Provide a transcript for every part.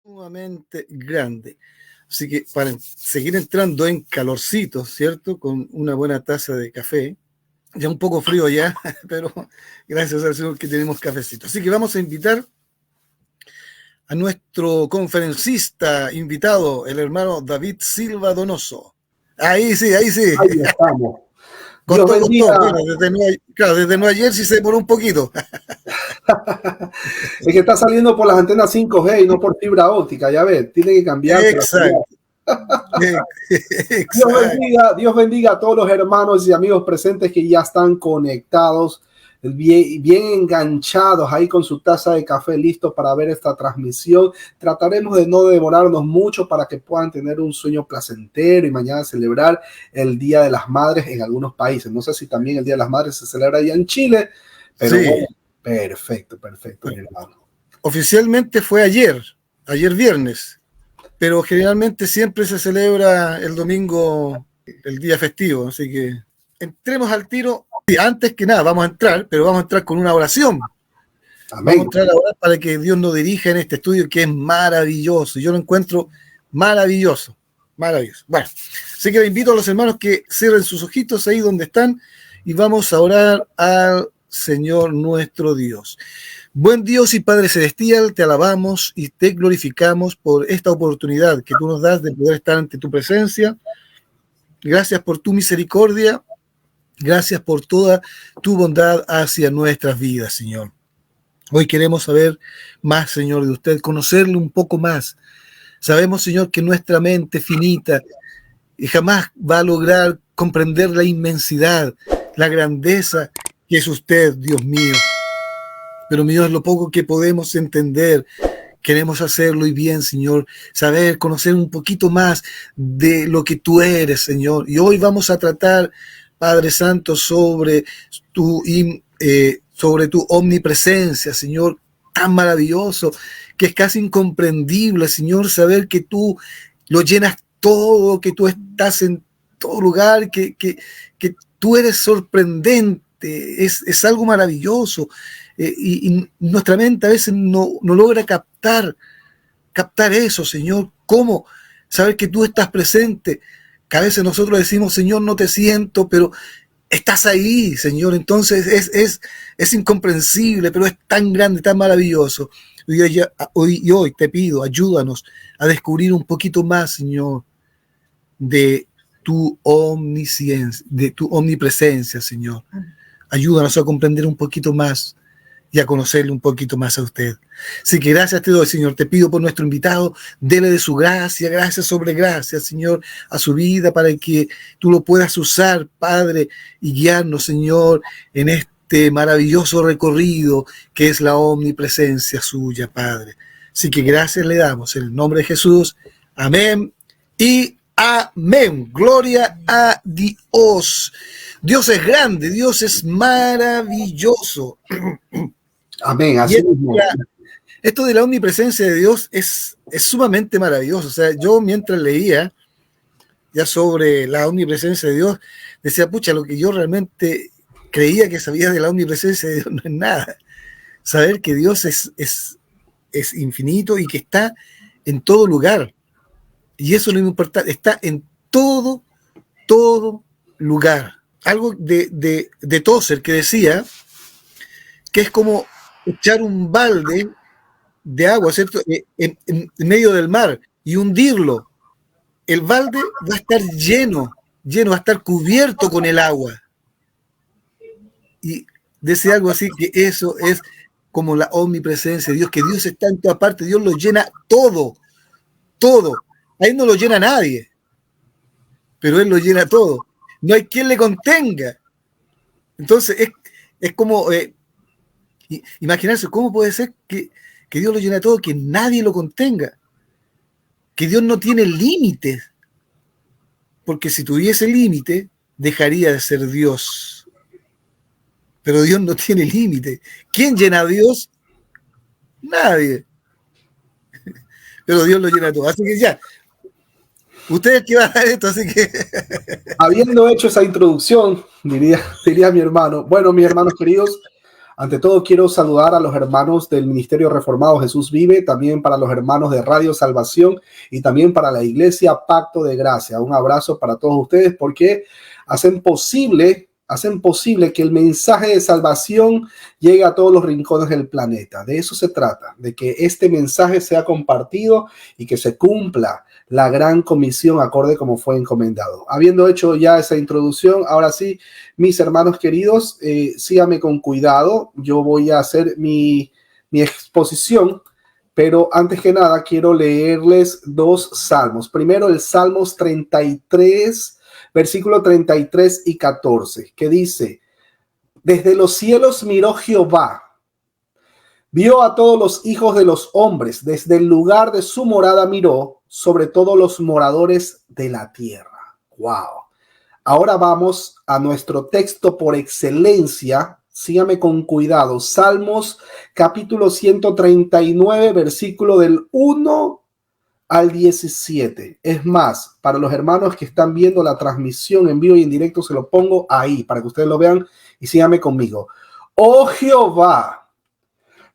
sumamente grande. Así que para seguir entrando en calorcito, ¿cierto? Con una buena taza de café, ya un poco frío ya, pero gracias al Señor que tenemos cafecito. Así que vamos a invitar a nuestro conferencista invitado, el hermano David Silva Donoso. Ahí sí, ahí sí. Ahí estamos. Costó. Bueno, desde Nueva Jersey se demoró un poquito. Es que está saliendo por las antenas 5G y no por fibra óptica, ya ves, tiene que cambiar. Exacto. Dios bendiga a todos los hermanos y amigos presentes que ya están conectados, bien enganchados ahí con su taza de café listos para ver esta transmisión. Trataremos de no demorarnos mucho para que puedan tener un sueño placentero y mañana celebrar el Día de las Madres en algunos países. No sé si también el Día de las Madres se celebra allá en Chile, pero sí. Bueno, perfecto, hermano. Oficialmente fue ayer viernes, pero generalmente siempre se celebra el domingo, el día festivo, así que entremos al tiro. Y antes que nada, vamos a entrar con una oración. Amén. Vamos a entrar a orar para que Dios nos dirija en este estudio que es maravilloso. Yo lo encuentro maravilloso. Bueno, así que le invito a los hermanos que cierren sus ojitos ahí donde están y vamos a orar al Señor nuestro Dios. Buen Dios y Padre Celestial, te alabamos y te glorificamos por esta oportunidad que tú nos das de poder estar ante tu presencia. Gracias por tu misericordia. Gracias por toda tu bondad hacia nuestras vidas, Señor. Hoy queremos saber más, Señor, de usted, conocerle un poco más. Sabemos, Señor, que nuestra mente finita jamás va a lograr comprender la inmensidad, la grandeza que es usted, Dios mío. Pero, mi Dios, lo poco que podemos entender, queremos hacerlo y bien, Señor. Saber, conocer un poquito más de lo que tú eres, Señor. Y hoy vamos a tratar, Padre Santo, sobre tu omnipresencia, Señor, tan maravilloso, que es casi incomprendible, Señor, saber que tú lo llenas todo, que tú estás en todo lugar, que tú eres sorprendente, es algo maravilloso, y nuestra mente a veces no logra captar eso, Señor. ¿Cómo? Saber que tú estás presente, que a veces nosotros decimos, Señor, no te siento, pero estás ahí, Señor. Entonces es incomprensible, pero es tan grande, tan maravilloso. Hoy te pido, ayúdanos a descubrir un poquito más, Señor, de tu omnisciencia, de tu omnipresencia, Señor. Ayúdanos a comprender un poquito más y a conocerle un poquito más a usted. Así que gracias te doy, Señor. Te pido por nuestro invitado, dele de su gracia, gracias sobre gracia, Señor, a su vida, para que tú lo puedas usar, Padre, y guiarnos, Señor, en este maravilloso recorrido que es la omnipresencia suya, Padre. Así que gracias le damos en el nombre de Jesús. Amén y amén. Gloria a Dios. Dios es grande, Dios es maravilloso. Amén, así mismo. Esto de la omnipresencia de Dios es sumamente maravilloso. O sea, yo mientras leía ya sobre la omnipresencia de Dios, decía, pucha, lo que yo realmente creía que sabía de la omnipresencia de Dios no es nada. Saber que Dios es infinito y que está en todo lugar. Y eso es lo importante, está en todo lugar. Algo de Tozer que decía que es como echar un balde de agua, ¿cierto?, en medio del mar y hundirlo. El balde va a estar lleno, va a estar cubierto con el agua. Y decía algo así, que eso es como la omnipresencia de Dios, que Dios está en todas partes, Dios lo llena todo. Ahí no lo llena nadie, pero Él lo llena todo. No hay quien le contenga. Entonces es como imaginarse cómo puede ser que Dios lo llena todo, que nadie lo contenga, que Dios no tiene límites, porque si tuviese límite dejaría de ser Dios. Pero Dios no tiene límite. ¿Quién llena a Dios? Nadie. Pero Dios lo llena todo. Así que ya, ustedes que van a esto, así que... Habiendo hecho esa introducción, diría mi hermano. Bueno, mis hermanos queridos, Ante todo, quiero saludar a los hermanos del Ministerio Reformado Jesús Vive, también para los hermanos de Radio Salvación y también para la Iglesia Pacto de Gracia. Un abrazo para todos ustedes porque hacen posible que el mensaje de salvación llegue a todos los rincones del planeta. De eso se trata, de que este mensaje sea compartido y que se cumpla la gran comisión acorde como fue encomendado. Habiendo hecho ya esa introducción, ahora sí, mis hermanos queridos, síganme con cuidado. Yo voy a hacer mi exposición, pero antes que nada quiero leerles dos salmos. Primero el Salmos 33, versículo 33 y 14, que dice: desde los cielos miró Jehová, vio a todos los hijos de los hombres, desde el lugar de su morada miró sobre todos los moradores de la tierra. Wow. Ahora vamos a nuestro texto por excelencia. Sígame con cuidado. Salmos capítulo 139, versículo del 1 al 17. Es más, para los hermanos que están viendo la transmisión en vivo y en directo, se lo pongo ahí para que ustedes lo vean y síganme conmigo. Oh Jehová,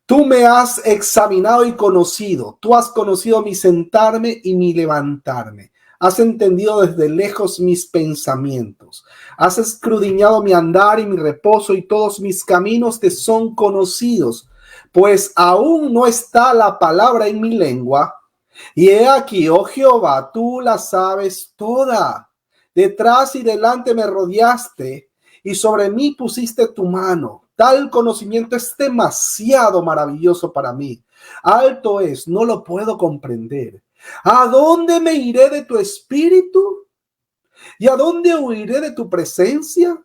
tú me has examinado y conocido. Tú has conocido mi sentarme y mi levantarme. Has entendido desde lejos mis pensamientos. Has escudriñado mi andar y mi reposo, y todos mis caminos te son conocidos. Pues aún no está la palabra en mi lengua. Y he aquí, oh Jehová, tú la sabes toda. Detrás y delante me rodeaste, y sobre mí pusiste tu mano. Tal conocimiento es demasiado maravilloso para mí. Alto es, no lo puedo comprender. ¿A dónde me iré de tu espíritu? ¿Y a dónde huiré de tu presencia?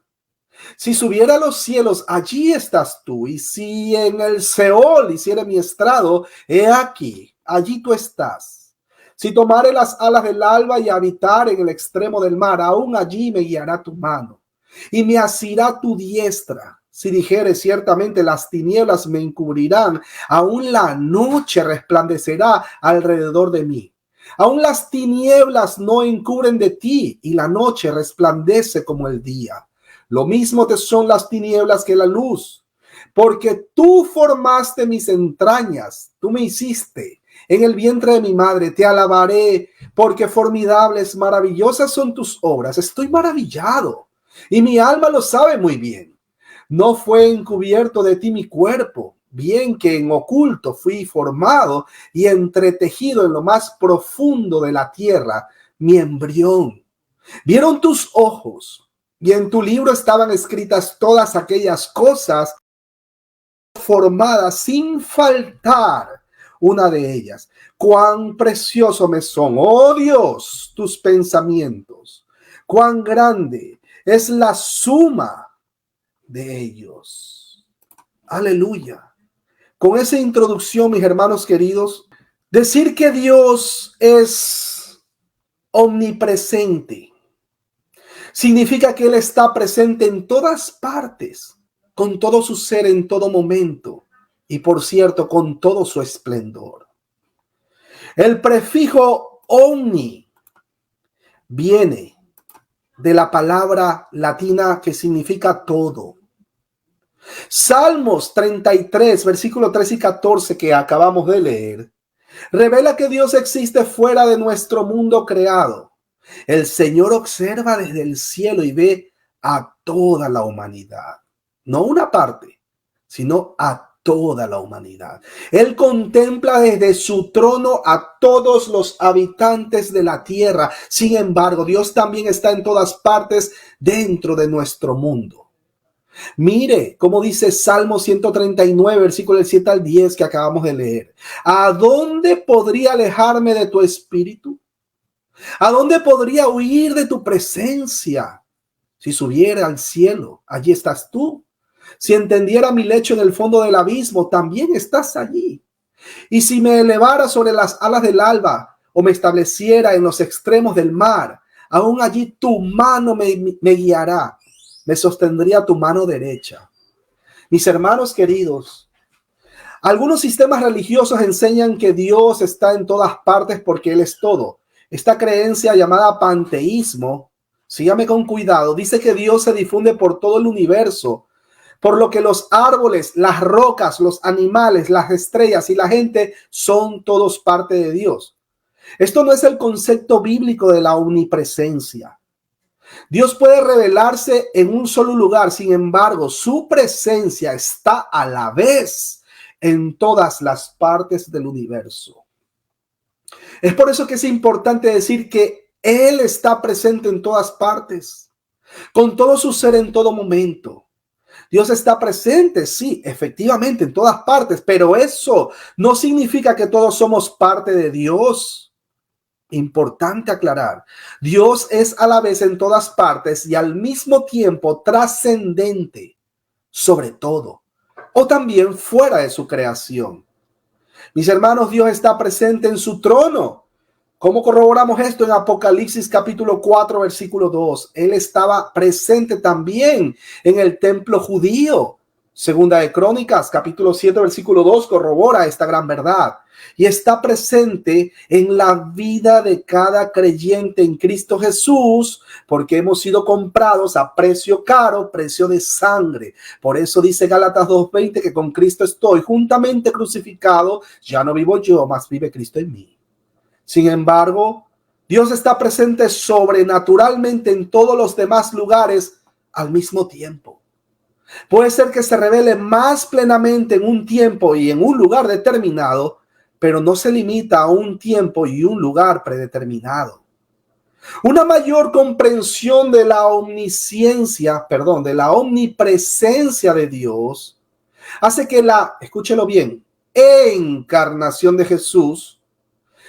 Si subiera a los cielos, allí estás tú. Y si en el Seol hiciera mi estrado, he aquí, allí tú estás. Si tomare las alas del alba y habitar en el extremo del mar, aún allí me guiará tu mano y me asirá tu diestra. Si dijere, ciertamente las tinieblas me encubrirán, aún la noche resplandecerá alrededor de mí. Aún las tinieblas no encubren de ti, y la noche resplandece como el día. Lo mismo te son las tinieblas que la luz, porque tú formaste mis entrañas, tú me hiciste en el vientre de mi madre. Te alabaré, porque formidables, maravillosas son tus obras. Estoy maravillado, y mi alma lo sabe muy bien. No fue encubierto de ti mi cuerpo, bien que en oculto fui formado y entretejido en lo más profundo de la tierra, mi embrión. Vieron tus ojos, y en tu libro estaban escritas todas aquellas cosas formadas sin faltar una de ellas. Cuán precioso me son, oh Dios, tus pensamientos. Cuán grande es la suma de ellos. Aleluya. Con esa introducción, mis hermanos queridos, decir que Dios es omnipresente significa que Él está presente en todas partes, con todo su ser en todo momento, y por cierto, con todo su esplendor. El prefijo omni viene de la palabra latina que significa todo. Salmos 33, versículos 3 y 14 que acabamos de leer, revela que Dios existe fuera de nuestro mundo creado. El Señor observa desde el cielo y ve a toda la humanidad. No una parte, sino a toda la humanidad. Él contempla desde su trono a todos los habitantes de la tierra. Sin embargo, Dios también está en todas partes dentro de nuestro mundo. Mire cómo dice Salmo 139, versículo del 7 al 10 que acabamos de leer. ¿A dónde podría alejarme de tu espíritu? ¿A dónde podría huir de tu presencia? Si subiera al cielo, allí estás tú. Si entendiera mi lecho en el fondo del abismo, también estás allí. Y si me elevara sobre las alas del alba o me estableciera en los extremos del mar, aún allí tu mano me guiará. Me sostendría tu mano derecha. Mis hermanos queridos, algunos sistemas religiosos enseñan que Dios está en todas partes porque Él es todo. Esta creencia llamada panteísmo, sígame con cuidado, dice que Dios se difunde por todo el universo, Por lo que los árboles, las rocas, los animales, las estrellas y la gente son todos parte de Dios. Esto no es el concepto bíblico de la omnipresencia. Dios puede revelarse en un solo lugar, sin embargo, su presencia está a la vez en todas las partes del universo. Es por eso que es importante decir que Él está presente en todas partes, con todo su ser en todo momento. Dios está presente, sí, efectivamente, en todas partes, pero eso no significa que todos somos parte de Dios. Importante aclarar, Dios es a la vez en todas partes y al mismo tiempo trascendente sobre todo, o también fuera de su creación. Mis hermanos, Dios está presente en su trono. ¿Cómo corroboramos esto? En Apocalipsis capítulo 4, versículo 2. Él estaba presente también en el templo judío. Segunda de Crónicas, capítulo 7, versículo 2, corrobora esta gran verdad. Y está presente en la vida de cada creyente en Cristo Jesús, porque hemos sido comprados a precio caro, precio de sangre. Por eso dice Gálatas 2:20 que con Cristo estoy juntamente crucificado, ya no vivo yo, mas vive Cristo en mí. Sin embargo, Dios está presente sobrenaturalmente en todos los demás lugares al mismo tiempo. Puede ser que se revele más plenamente en un tiempo y en un lugar determinado, pero no se limita a un tiempo y un lugar predeterminado. Una mayor comprensión de la omnisciencia, de la omnipresencia de Dios hace que escúchelo bien, encarnación de Jesús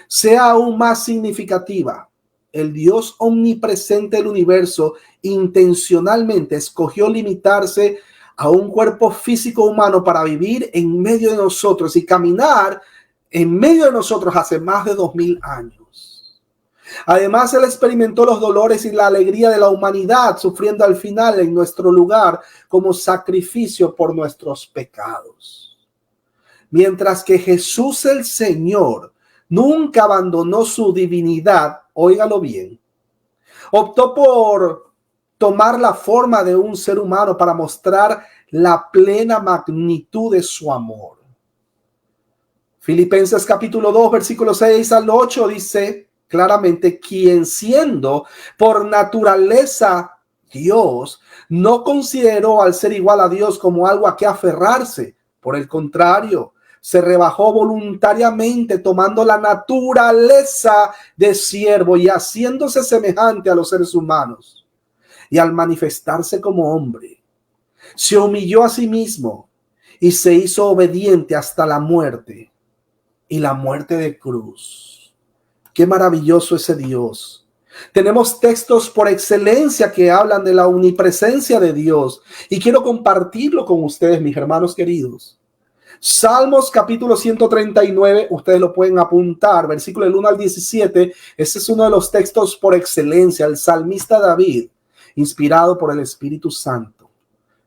sea aún más significativa. El Dios omnipresente del universo intencionalmente escogió limitarse a un cuerpo físico humano para vivir en medio de nosotros y caminar en medio de nosotros hace más de 2000 años. Además, Él experimentó los dolores y la alegría de la humanidad, sufriendo al final en nuestro lugar como sacrificio por nuestros pecados. Mientras que Jesús el Señor nunca abandonó su divinidad, óigalo bien, optó por tomar la forma de un ser humano para mostrar la plena magnitud de su amor. Filipenses capítulo 2, versículos 6 al 8 dice claramente, quien siendo por naturaleza Dios, no consideró al ser igual a Dios como algo a que aferrarse. Por el contrario, se rebajó voluntariamente tomando la naturaleza de siervo y haciéndose semejante a los seres humanos. Y al manifestarse como hombre, se humilló a sí mismo y se hizo obediente hasta la muerte y la muerte de cruz. Qué maravilloso ese Dios. Tenemos textos por excelencia que hablan de la omnipresencia de Dios y quiero compartirlo con ustedes, mis hermanos queridos. Salmos capítulo 139, ustedes lo pueden apuntar, versículo del 1 al 17. Ese es uno de los textos por excelencia, el salmista David, inspirado por el Espíritu Santo.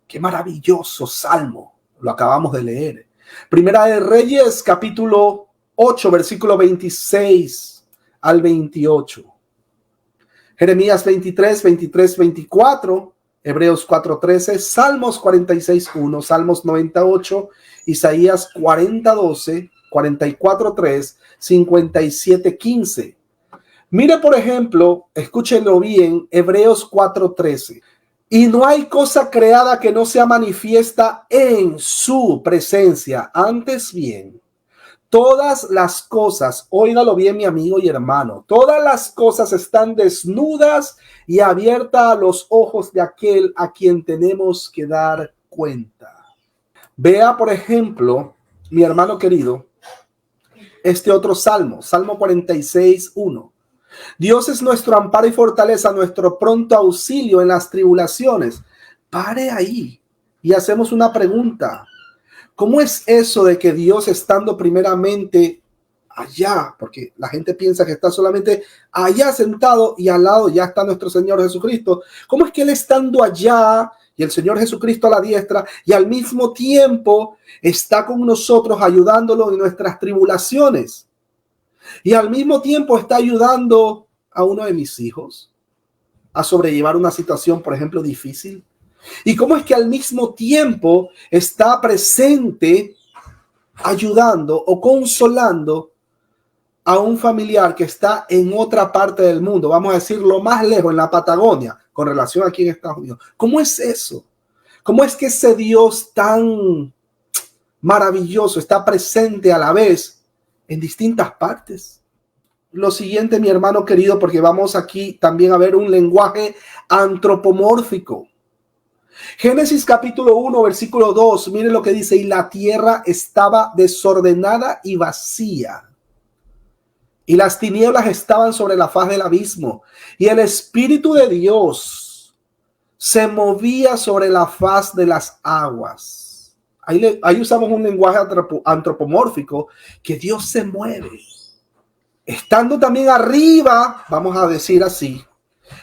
Qué maravilloso salmo, lo acabamos de leer. Primera de Reyes capítulo 8, versículo 26 al 28. Jeremías 23, 24, Hebreos 4:13, Salmos 46:1, Salmos 98, Isaías 40:12, 44:3, 57:15. Mire, por ejemplo, escúchenlo bien, Hebreos 4:13. Y no hay cosa creada que no sea manifiesta en su presencia. Antes bien, todas las cosas, óigalo bien mi amigo y hermano, todas las cosas están desnudas y abiertas a los ojos de aquel a quien tenemos que dar cuenta. Vea, por ejemplo, mi hermano querido, este otro salmo, Salmo 46:1. Dios es nuestro amparo y fortaleza, nuestro pronto auxilio en las tribulaciones. Pare ahí y hacemos una pregunta. ¿Cómo es eso de que Dios estando primeramente allá? Porque la gente piensa que está solamente allá sentado y al lado ya está nuestro Señor Jesucristo. ¿Cómo es que Él estando allá y el Señor Jesucristo a la diestra y al mismo tiempo está con nosotros ayudándolo en nuestras tribulaciones? Y al mismo tiempo está ayudando a uno de mis hijos a sobrellevar una situación, por ejemplo, difícil. Y cómo es que al mismo tiempo está presente ayudando o consolando a un familiar que está en otra parte del mundo, vamos a decirlo más lejos, en la Patagonia, con relación aquí en Estados Unidos. ¿Cómo es eso? ¿Cómo es que ese Dios tan maravilloso está presente a la vez en distintas partes? Lo siguiente, mi hermano querido, porque vamos aquí también a ver un lenguaje antropomórfico. Génesis capítulo 1, versículo 2, miren lo que dice: y la tierra estaba desordenada y vacía, y las tinieblas estaban sobre la faz del abismo, y el Espíritu de Dios se movía sobre la faz de las aguas. Ahí usamos un lenguaje antropomórfico, que Dios se mueve. Estando también arriba, vamos a decir así,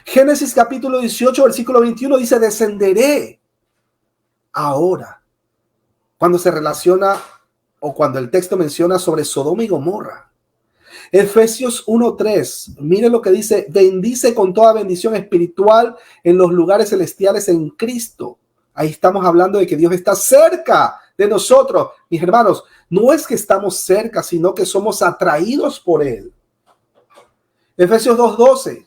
Génesis capítulo 18, versículo 21 dice: descenderé ahora. Cuando se relaciona o cuando el texto menciona sobre Sodoma y Gomorra. Efesios 1:3, mire lo que dice: bendice con toda bendición espiritual en los lugares celestiales en Cristo. Ahí estamos hablando de que Dios está cerca de nosotros. Mis hermanos, no es que estamos cerca, sino que somos atraídos por Él. Efesios 2:12,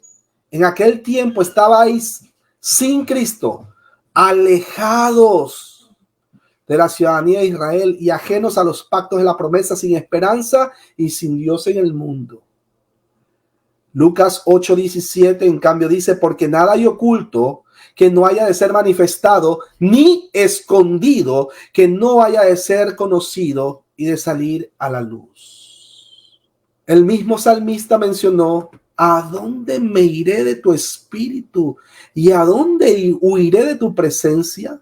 en aquel tiempo estabais sin Cristo, alejados de la ciudadanía de Israel y ajenos a los pactos de la promesa, sin esperanza y sin Dios en el mundo. Lucas 8:17, en cambio, dice: porque nada hay oculto que no haya de ser manifestado, ni escondido que no haya de ser conocido y de salir a la luz. El mismo salmista mencionó: ¿a dónde me iré de tu espíritu? ¿Y a dónde huiré de tu presencia?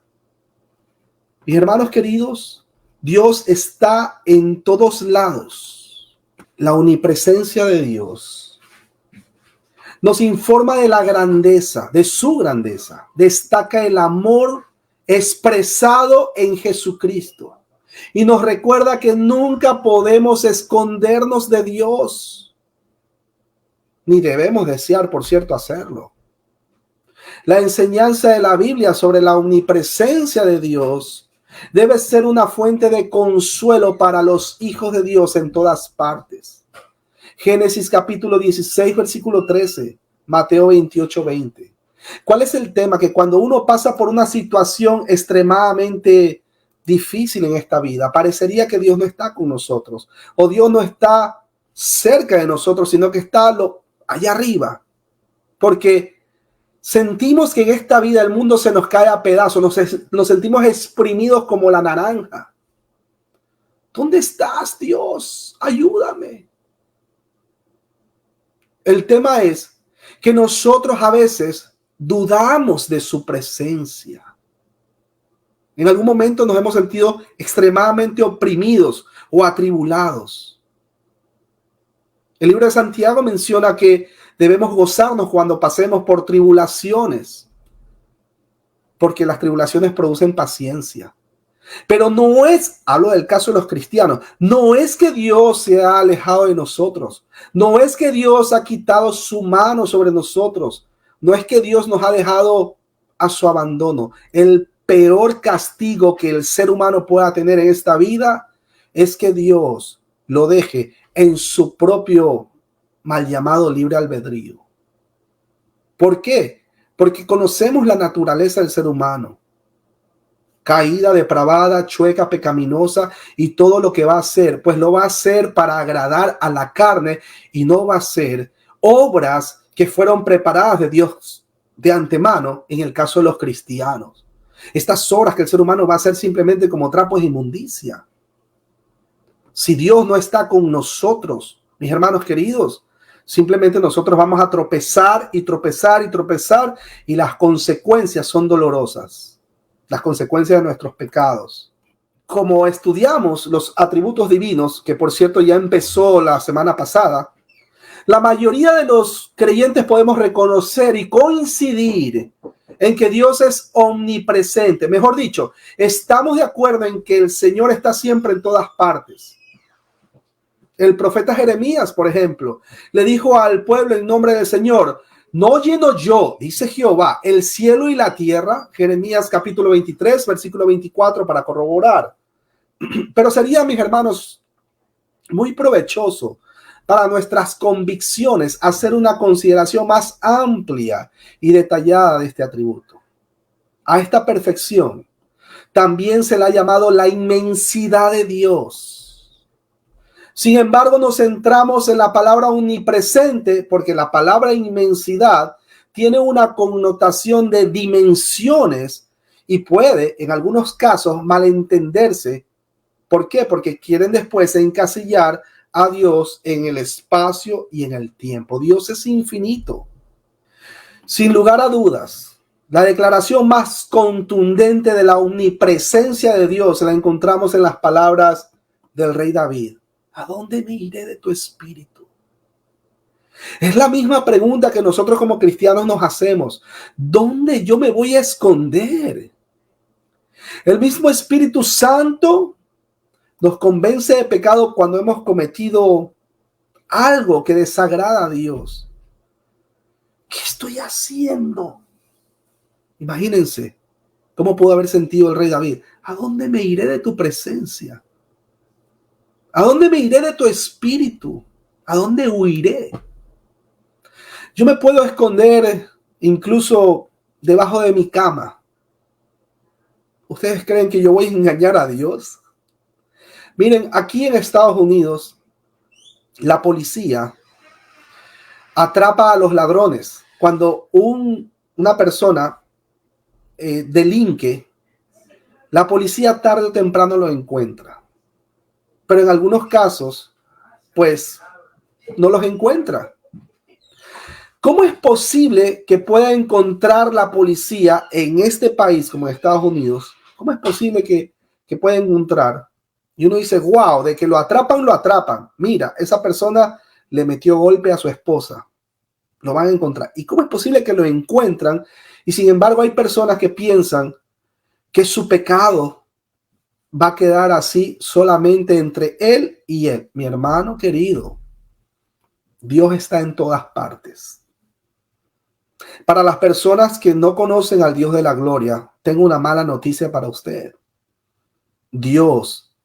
Mis hermanos queridos, Dios está en todos lados. La omnipresencia de Dios nos informa de la grandeza, de su grandeza. Destaca el amor expresado en Jesucristo. Y nos recuerda que nunca podemos escondernos de Dios. Ni debemos desear, por cierto, hacerlo. La enseñanza de la Biblia sobre la omnipresencia de Dios debe ser una fuente de consuelo para los hijos de Dios en todas partes. Génesis capítulo 16, versículo 13, Mateo 28, 20. ¿Cuál es el tema? Que cuando uno pasa por una situación extremadamente difícil en esta vida, parecería que Dios no está con nosotros, o Dios no está cerca de nosotros, sino que está allá arriba, porque sentimos que en esta vida el mundo se nos cae a pedazos, nos sentimos exprimidos como la naranja. ¿Dónde estás, Dios? Ayúdame. El tema es que nosotros a veces dudamos de su presencia. En algún momento nos hemos sentido extremadamente oprimidos o atribulados. El libro de Santiago menciona que debemos gozarnos cuando pasemos por tribulaciones, porque las tribulaciones producen paciencia. Pero no es, hablo del caso de los cristianos, no es que Dios se ha alejado de nosotros, no es que Dios ha quitado su mano sobre nosotros, no es que Dios nos ha dejado a su abandono. El peor castigo que el ser humano pueda tener en esta vida es que Dios lo deje en su propio mal llamado libre albedrío. ¿Por qué? Porque conocemos la naturaleza del ser humano. Caída, depravada, chueca, pecaminosa, y todo lo que va a hacer, pues lo va a hacer para agradar a la carne y no va a ser obras que fueron preparadas de Dios de antemano en el caso de los cristianos. Estas obras que el ser humano va a hacer simplemente como trapos de inmundicia. Si Dios no está con nosotros, mis hermanos queridos, simplemente nosotros vamos a tropezar y tropezar y tropezar, y las consecuencias son dolorosas. Las consecuencias de nuestros pecados. Como estudiamos los atributos divinos, que por cierto ya empezó la semana pasada, la mayoría de los creyentes podemos reconocer y coincidir en que Dios es omnipresente. Mejor dicho, estamos de acuerdo en que el Señor está siempre en todas partes. El profeta Jeremías, por ejemplo, le dijo al pueblo en nombre del Señor: No lleno yo, dice Jehová, el cielo y la tierra. Jeremías capítulo 23, versículo 24, para corroborar. Pero sería, mis hermanos, muy provechoso para nuestras convicciones hacer una consideración más amplia y detallada de este atributo. A esta perfección también se le ha llamado la inmensidad de Dios. Sin embargo, nos centramos en la palabra omnipresente porque la palabra inmensidad tiene una connotación de dimensiones y puede, en algunos casos, malentenderse. ¿Por qué? Porque quieren después encasillar a Dios en el espacio y en el tiempo. Dios es infinito. Sin lugar a dudas, la declaración más contundente de la omnipresencia de Dios la encontramos en las palabras del rey David. ¿A dónde me iré de tu espíritu? Es la misma pregunta que nosotros como cristianos nos hacemos. ¿Dónde yo me voy a esconder? El mismo Espíritu Santo nos convence de pecado cuando hemos cometido algo que desagrada a Dios. ¿Qué estoy haciendo? Imagínense cómo pudo haber sentido el rey David. ¿A dónde me iré de tu presencia? ¿A dónde me iré de tu espíritu? ¿A dónde huiré? Yo me puedo esconder incluso debajo de mi cama. ¿Ustedes creen que yo voy a engañar a Dios? Miren, aquí en Estados Unidos, la policía atrapa a los ladrones. Cuando una persona delinque, la policía tarde o temprano lo encuentra. Pero en algunos casos, pues, no los encuentra. ¿Cómo es posible que pueda encontrar la policía en este país como en Estados Unidos? ¿Cómo es posible que pueda encontrar? Y uno dice, wow, de que lo atrapan, lo atrapan. Mira, esa persona le metió golpe a su esposa. Lo van a encontrar. ¿Y cómo es posible que lo encuentran? Y sin embargo hay personas que piensan que su pecado va a quedar así solamente entre él y él. Mi hermano querido, Dios está en todas partes. Para las personas que no conocen al Dios de la gloria, tengo una mala noticia para usted. Dios,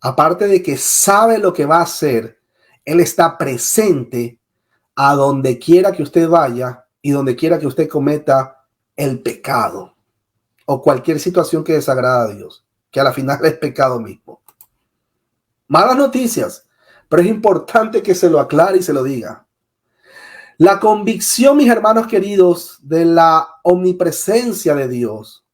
aparte de que sabe lo que va a hacer, Él está presente a donde quiera que usted vaya y donde quiera que usted cometa el pecado o cualquier situación que desagrada a Dios, que a la final es pecado mismo. Malas noticias, pero es importante que se lo aclare y se lo diga. La convicción, mis hermanos queridos, de la omnipresencia de Dios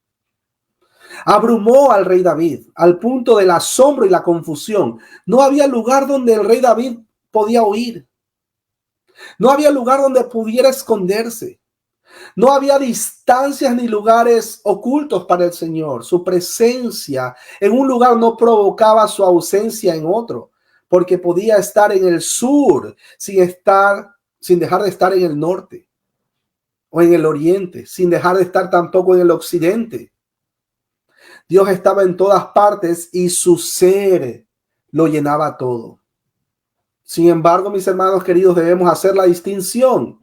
abrumó al rey David al punto del asombro y la confusión. No había lugar donde el rey David podía huir. No había lugar donde pudiera esconderse. No había distancias ni lugares ocultos para el Señor. Su presencia en un lugar no provocaba su ausencia en otro, porque podía estar en el sur sin dejar de estar en el norte o en el oriente, sin dejar de estar tampoco en el occidente. Dios estaba en todas partes y su ser lo llenaba todo. Sin embargo, mis hermanos queridos, debemos hacer la distinción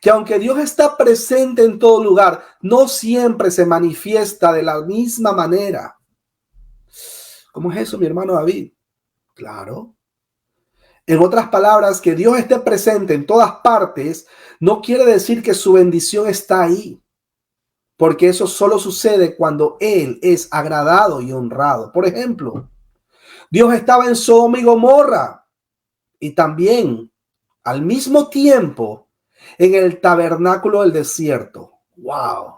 que aunque Dios está presente en todo lugar, no siempre se manifiesta de la misma manera. ¿Cómo es eso, mi hermano David? Claro. En otras palabras, que Dios esté presente en todas partes no quiere decir que su bendición está ahí, porque eso solo sucede cuando Él es agradado y honrado. Por ejemplo, Dios estaba en Sodoma y Gomorra y también al mismo tiempo en el tabernáculo del desierto. ¡Wow!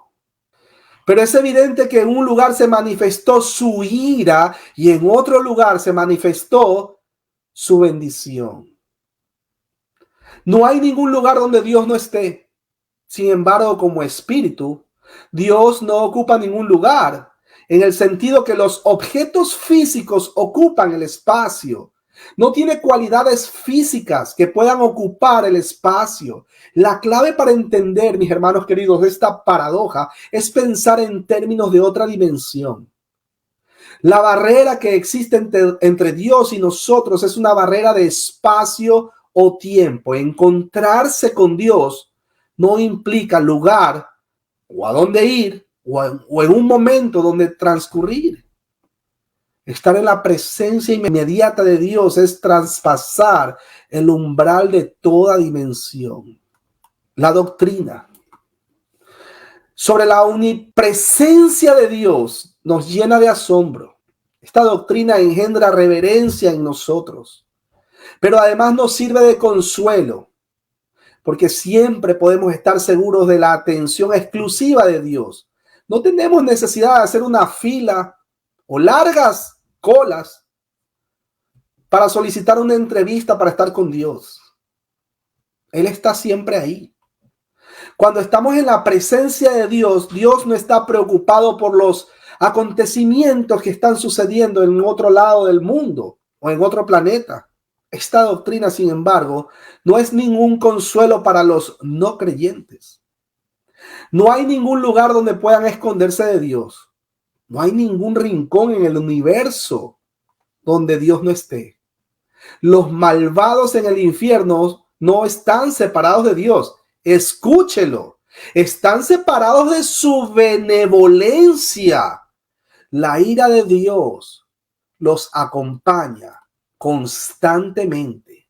Pero es evidente que en un lugar se manifestó su ira y en otro lugar se manifestó su bendición. No hay ningún lugar donde Dios no esté. Sin embargo, como espíritu, Dios no ocupa ningún lugar, en el sentido que los objetos físicos ocupan el espacio. No tiene cualidades físicas que puedan ocupar el espacio. La clave para entender, mis hermanos queridos, esta paradoja es pensar en términos de otra dimensión. La barrera que existe entre Dios y nosotros es una barrera de espacio o tiempo. Encontrarse con Dios no implica lugar o a dónde ir o en un momento donde transcurrir. Estar en la presencia inmediata de Dios es traspasar el umbral de toda dimensión. La doctrina sobre la omnipresencia de Dios nos llena de asombro. Esta doctrina engendra reverencia en nosotros, pero además nos sirve de consuelo, porque siempre podemos estar seguros de la atención exclusiva de Dios. No tenemos necesidad de hacer una fila o largas colas para solicitar una entrevista para estar con Dios. Él está siempre ahí. Cuando estamos en la presencia de Dios, Dios no está preocupado por los acontecimientos que están sucediendo en otro lado del mundo o en otro planeta. Esta doctrina, sin embargo, no es ningún consuelo para los no creyentes. No hay ningún lugar donde puedan esconderse de Dios. No hay ningún rincón en el universo donde Dios no esté. Los malvados en el infierno no están separados de Dios. Escúchelo. Están separados de su benevolencia. La ira de Dios los acompaña constantemente.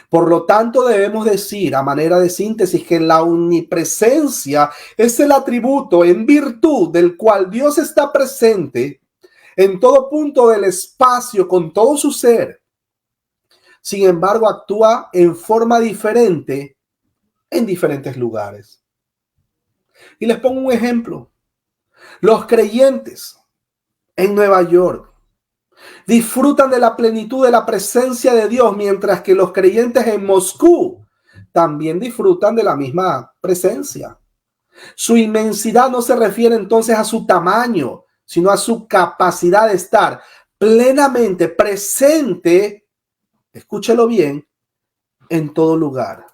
Por lo tanto, debemos decir a manera de síntesis que la omnipresencia es el atributo en virtud del cual Dios está presente en todo punto del espacio con todo su ser. Sin embargo, actúa en forma diferente en diferentes lugares. Y les pongo un ejemplo. Los creyentes en Nueva York disfrutan de la plenitud de la presencia de Dios, mientras que los creyentes en Moscú también disfrutan de la misma presencia. Su inmensidad no se refiere entonces a su tamaño, sino a su capacidad de estar plenamente presente, escúchelo bien, en todo lugar.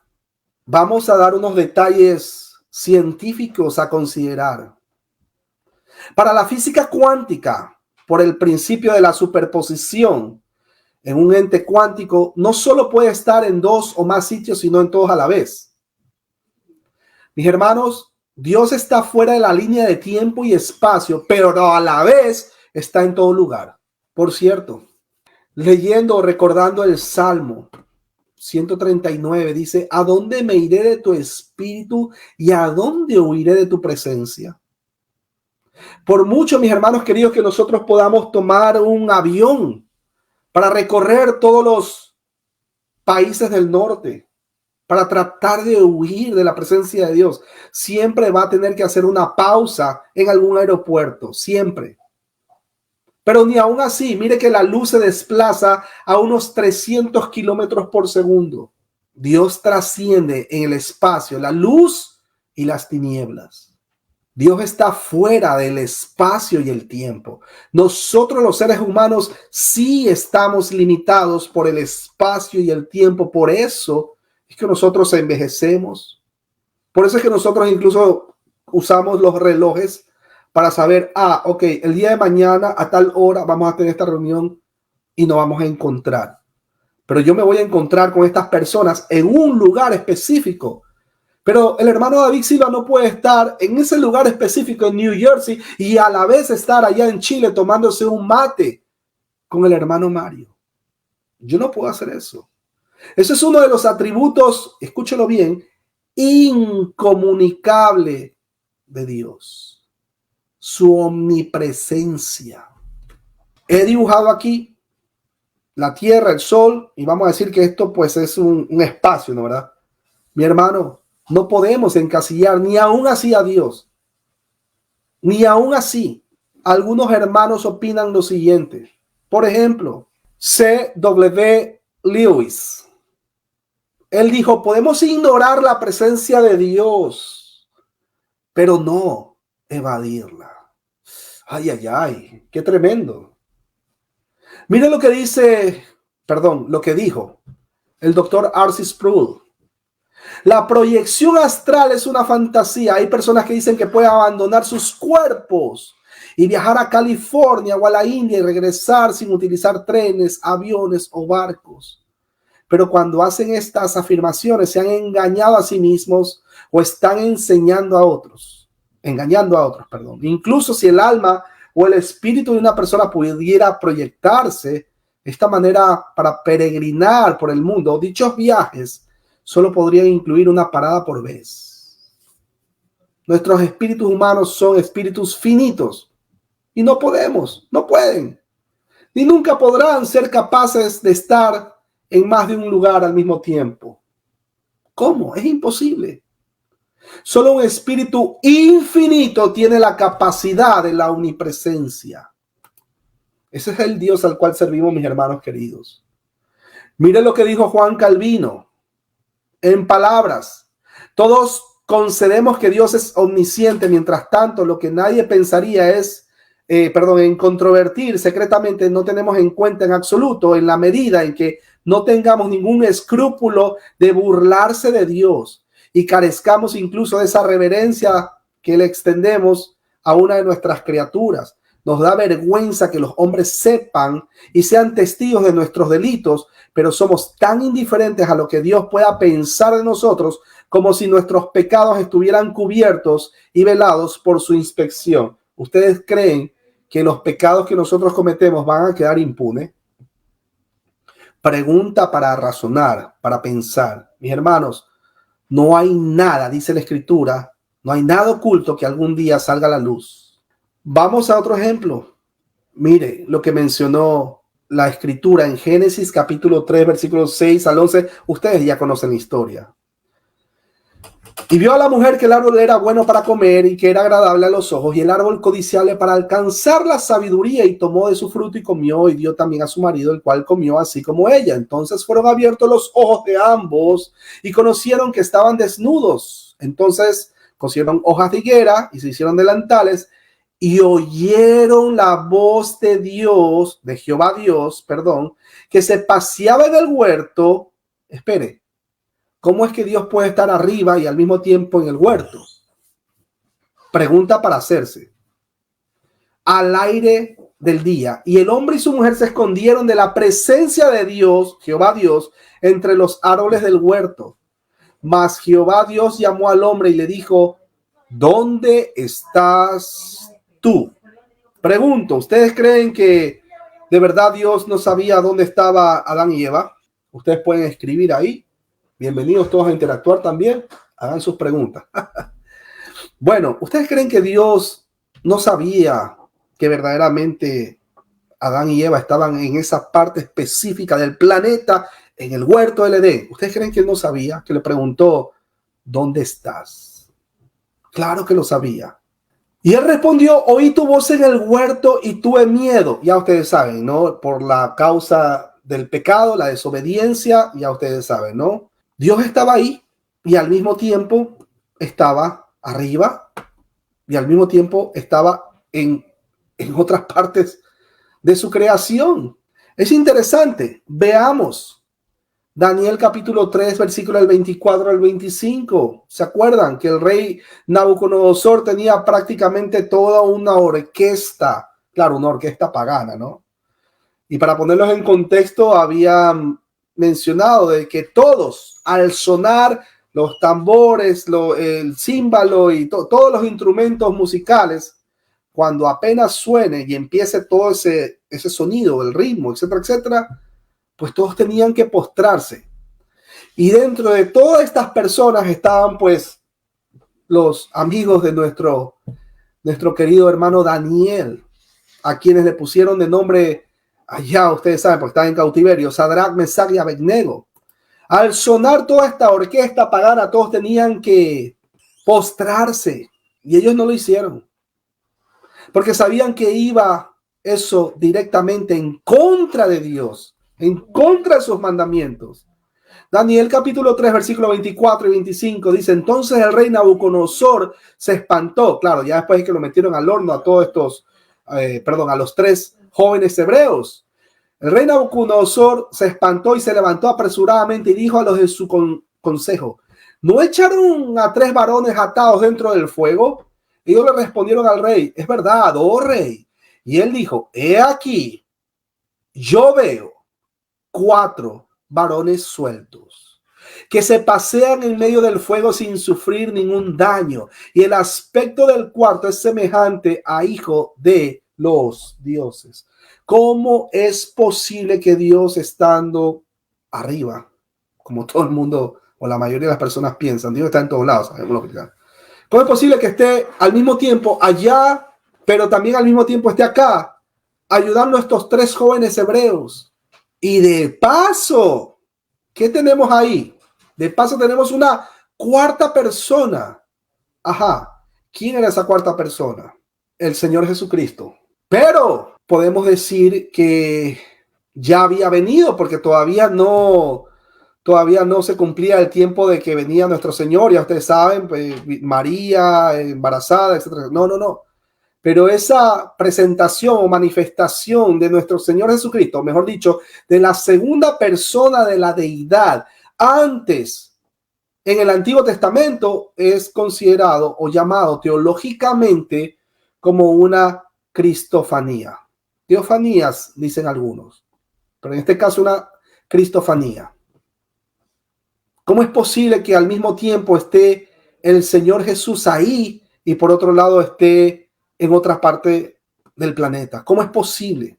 Vamos a dar unos detalles científicos a considerar. Para la física cuántica, por el principio de la superposición en un ente cuántico, no solo puede estar en dos o más sitios, sino en todos a la vez. Mis hermanos, Dios está fuera de la línea de tiempo y espacio, pero a la vez está en todo lugar. Por cierto, leyendo o recordando el Salmo 139, dice: ¿a dónde me iré de tu espíritu y a dónde huiré de tu presencia? Por mucho, mis hermanos queridos, que nosotros podamos tomar un avión para recorrer todos los países del norte, para tratar de huir de la presencia de Dios, siempre va a tener que hacer una pausa en algún aeropuerto, siempre. Pero ni aún así, mire que la luz se desplaza a unos 300 kilómetros por segundo. Dios trasciende en el espacio la luz y las tinieblas. Dios está fuera del espacio y el tiempo. Nosotros los seres humanos sí estamos limitados por el espacio y el tiempo. Por eso es que nosotros envejecemos. Por eso es que nosotros incluso usamos los relojes para saber, ok, el día de mañana a tal hora vamos a tener esta reunión y nos vamos a encontrar. Pero yo me voy a encontrar con estas personas en un lugar específico. Pero el hermano David Silva no puede estar en ese lugar específico en New Jersey y a la vez estar allá en Chile tomándose un mate con el hermano Mario. Yo no puedo hacer eso. Ese es uno de los atributos, escúchelo bien, incomunicable de Dios. Su omnipresencia. He dibujado aquí la tierra, el sol, y vamos a decir que esto pues es un espacio, ¿no verdad? Mi hermano, no podemos encasillar ni aún así a Dios. Ni aún así. Algunos hermanos opinan lo siguiente. Por ejemplo, C.W. Lewis. Él dijo, podemos ignorar la presencia de Dios, pero no evadirla. Ay, ay, ay, qué tremendo. Mire lo que dijo el doctor R.C. Sproul. La proyección astral es una fantasía. Hay personas que dicen que pueden abandonar sus cuerpos y viajar a California o a la India y regresar sin utilizar trenes, aviones o barcos. Pero cuando hacen estas afirmaciones se han engañado a sí mismos, o están enseñando a otros, engañando a otros, perdón. Incluso si el alma o el espíritu de una persona pudiera proyectarse de esta manera para peregrinar por el mundo, dichos viajes solo podrían incluir una parada por vez. Nuestros espíritus humanos son espíritus finitos y no pueden, ni nunca podrán ser capaces de estar en más de un lugar al mismo tiempo. ¿Cómo? Es imposible. Solo un espíritu infinito tiene la capacidad de la omnipresencia. Ese es el Dios al cual servimos, mis hermanos queridos. Miren lo que dijo Juan Calvino. En palabras, todos concedemos que Dios es omnisciente, mientras tanto lo que nadie pensaría es, en controvertir secretamente no tenemos en cuenta en absoluto, en la medida en que no tengamos ningún escrúpulo de burlarse de Dios y carezcamos incluso de esa reverencia que le extendemos a una de nuestras criaturas. Nos da vergüenza que los hombres sepan y sean testigos de nuestros delitos, pero somos tan indiferentes a lo que Dios pueda pensar de nosotros como si nuestros pecados estuvieran cubiertos y velados por su inspección. ¿Ustedes creen que los pecados que nosotros cometemos van a quedar impunes? Pregunta para razonar, para pensar. Mis hermanos, no hay nada, dice la Escritura, no hay nada oculto que algún día salga a la luz. Vamos a otro ejemplo. Mire lo que mencionó la Escritura en Génesis capítulo 3, versículos 6 al 11. Ustedes ya conocen la historia. Y vio a la mujer que el árbol era bueno para comer y que era agradable a los ojos y el árbol codiciable para alcanzar la sabiduría, y tomó de su fruto y comió y dio también a su marido, el cual comió así como ella. Entonces fueron abiertos los ojos de ambos y conocieron que estaban desnudos. Entonces cosieron hojas de higuera y se hicieron delantales y oyeron la voz de Dios, de Jehová Dios, que se paseaba en el huerto. Espere. ¿Cómo es que Dios puede estar arriba y al mismo tiempo en el huerto? Pregunta para hacerse. Al aire del día. Y el hombre y su mujer se escondieron de la presencia de Dios, Jehová Dios, entre los árboles del huerto. Mas Jehová Dios llamó al hombre y le dijo, ¿dónde estás tú? Pregunto, ¿ustedes creen que de verdad Dios no sabía dónde estaba Adán y Eva? Ustedes pueden escribir ahí. Bienvenidos todos a interactuar también. Hagan sus preguntas. Bueno, ¿ustedes creen que Dios no sabía que verdaderamente Adán y Eva estaban en esa parte específica del planeta, en el huerto del Edén? ¿Ustedes creen que él no sabía? Que le preguntó, ¿dónde estás? Claro que lo sabía. Y él respondió, oí tu voz en el huerto y tuve miedo. Ya ustedes saben, ¿no? Por la causa del pecado, la desobediencia, ya ustedes saben, ¿no? Dios estaba ahí y al mismo tiempo estaba arriba y al mismo tiempo estaba en otras partes de su creación. Es interesante. Veamos Daniel capítulo 3, versículo del 24 al 25. ¿Se acuerdan que el rey Nabucodonosor tenía prácticamente toda una orquesta? Claro, una orquesta pagana, ¿no? Y para ponerlos en contexto, había mencionado de que todos, al sonar los tambores, el címbalo y todos los instrumentos musicales, cuando apenas suene y empiece todo ese sonido, el ritmo, etcétera, etcétera, pues todos tenían que postrarse. Y dentro de todas estas personas estaban pues los amigos de nuestro querido hermano Daniel, a quienes le pusieron de nombre, allá ustedes saben, porque están en cautiverio, Sadrach, Mesach y Abednego. Al sonar toda esta orquesta pagana, todos tenían que postrarse y ellos no lo hicieron, porque sabían que iba eso directamente en contra de Dios, en contra de sus mandamientos. Daniel capítulo 3, versículo 24 y 25 dice, entonces el rey Nabucodonosor se espantó. Claro, ya después de que lo metieron al horno a todos estos, a los 3 jóvenes hebreos. El rey Nabucodonosor se espantó y se levantó apresuradamente y dijo a los de su consejo, ¿no echaron a 3 varones atados dentro del fuego? Ellos le respondieron al rey, es verdad, oh rey. Y él dijo, he aquí, yo veo 4 varones sueltos, que se pasean en medio del fuego sin sufrir ningún daño. Y el aspecto del cuarto es semejante a hijo de los dioses. ¿Cómo es posible que Dios, estando arriba, como todo el mundo o la mayoría de las personas piensan, Dios está en todos lados, sabemos lo que está? ¿Cómo es posible que esté al mismo tiempo allá, pero también al mismo tiempo esté acá, ayudando a estos tres jóvenes hebreos? Y de paso, ¿qué tenemos ahí? De paso tenemos una cuarta persona. Ajá, ¿quién era esa cuarta persona? El Señor Jesucristo. Pero podemos decir que ya había venido, porque todavía no se cumplía el tiempo de que venía nuestro Señor. Ya ustedes saben, pues, María embarazada, etcétera. No. Pero esa presentación o manifestación de nuestro Señor Jesucristo, mejor dicho, de la segunda persona de la deidad, antes en el Antiguo Testamento, es considerado o llamado teológicamente como una cristofanía. Teofanías, dicen algunos, pero en este caso una cristofanía. ¿Cómo es posible que al mismo tiempo esté el Señor Jesús ahí y por otro lado esté en otra parte del planeta? ¿Cómo es posible?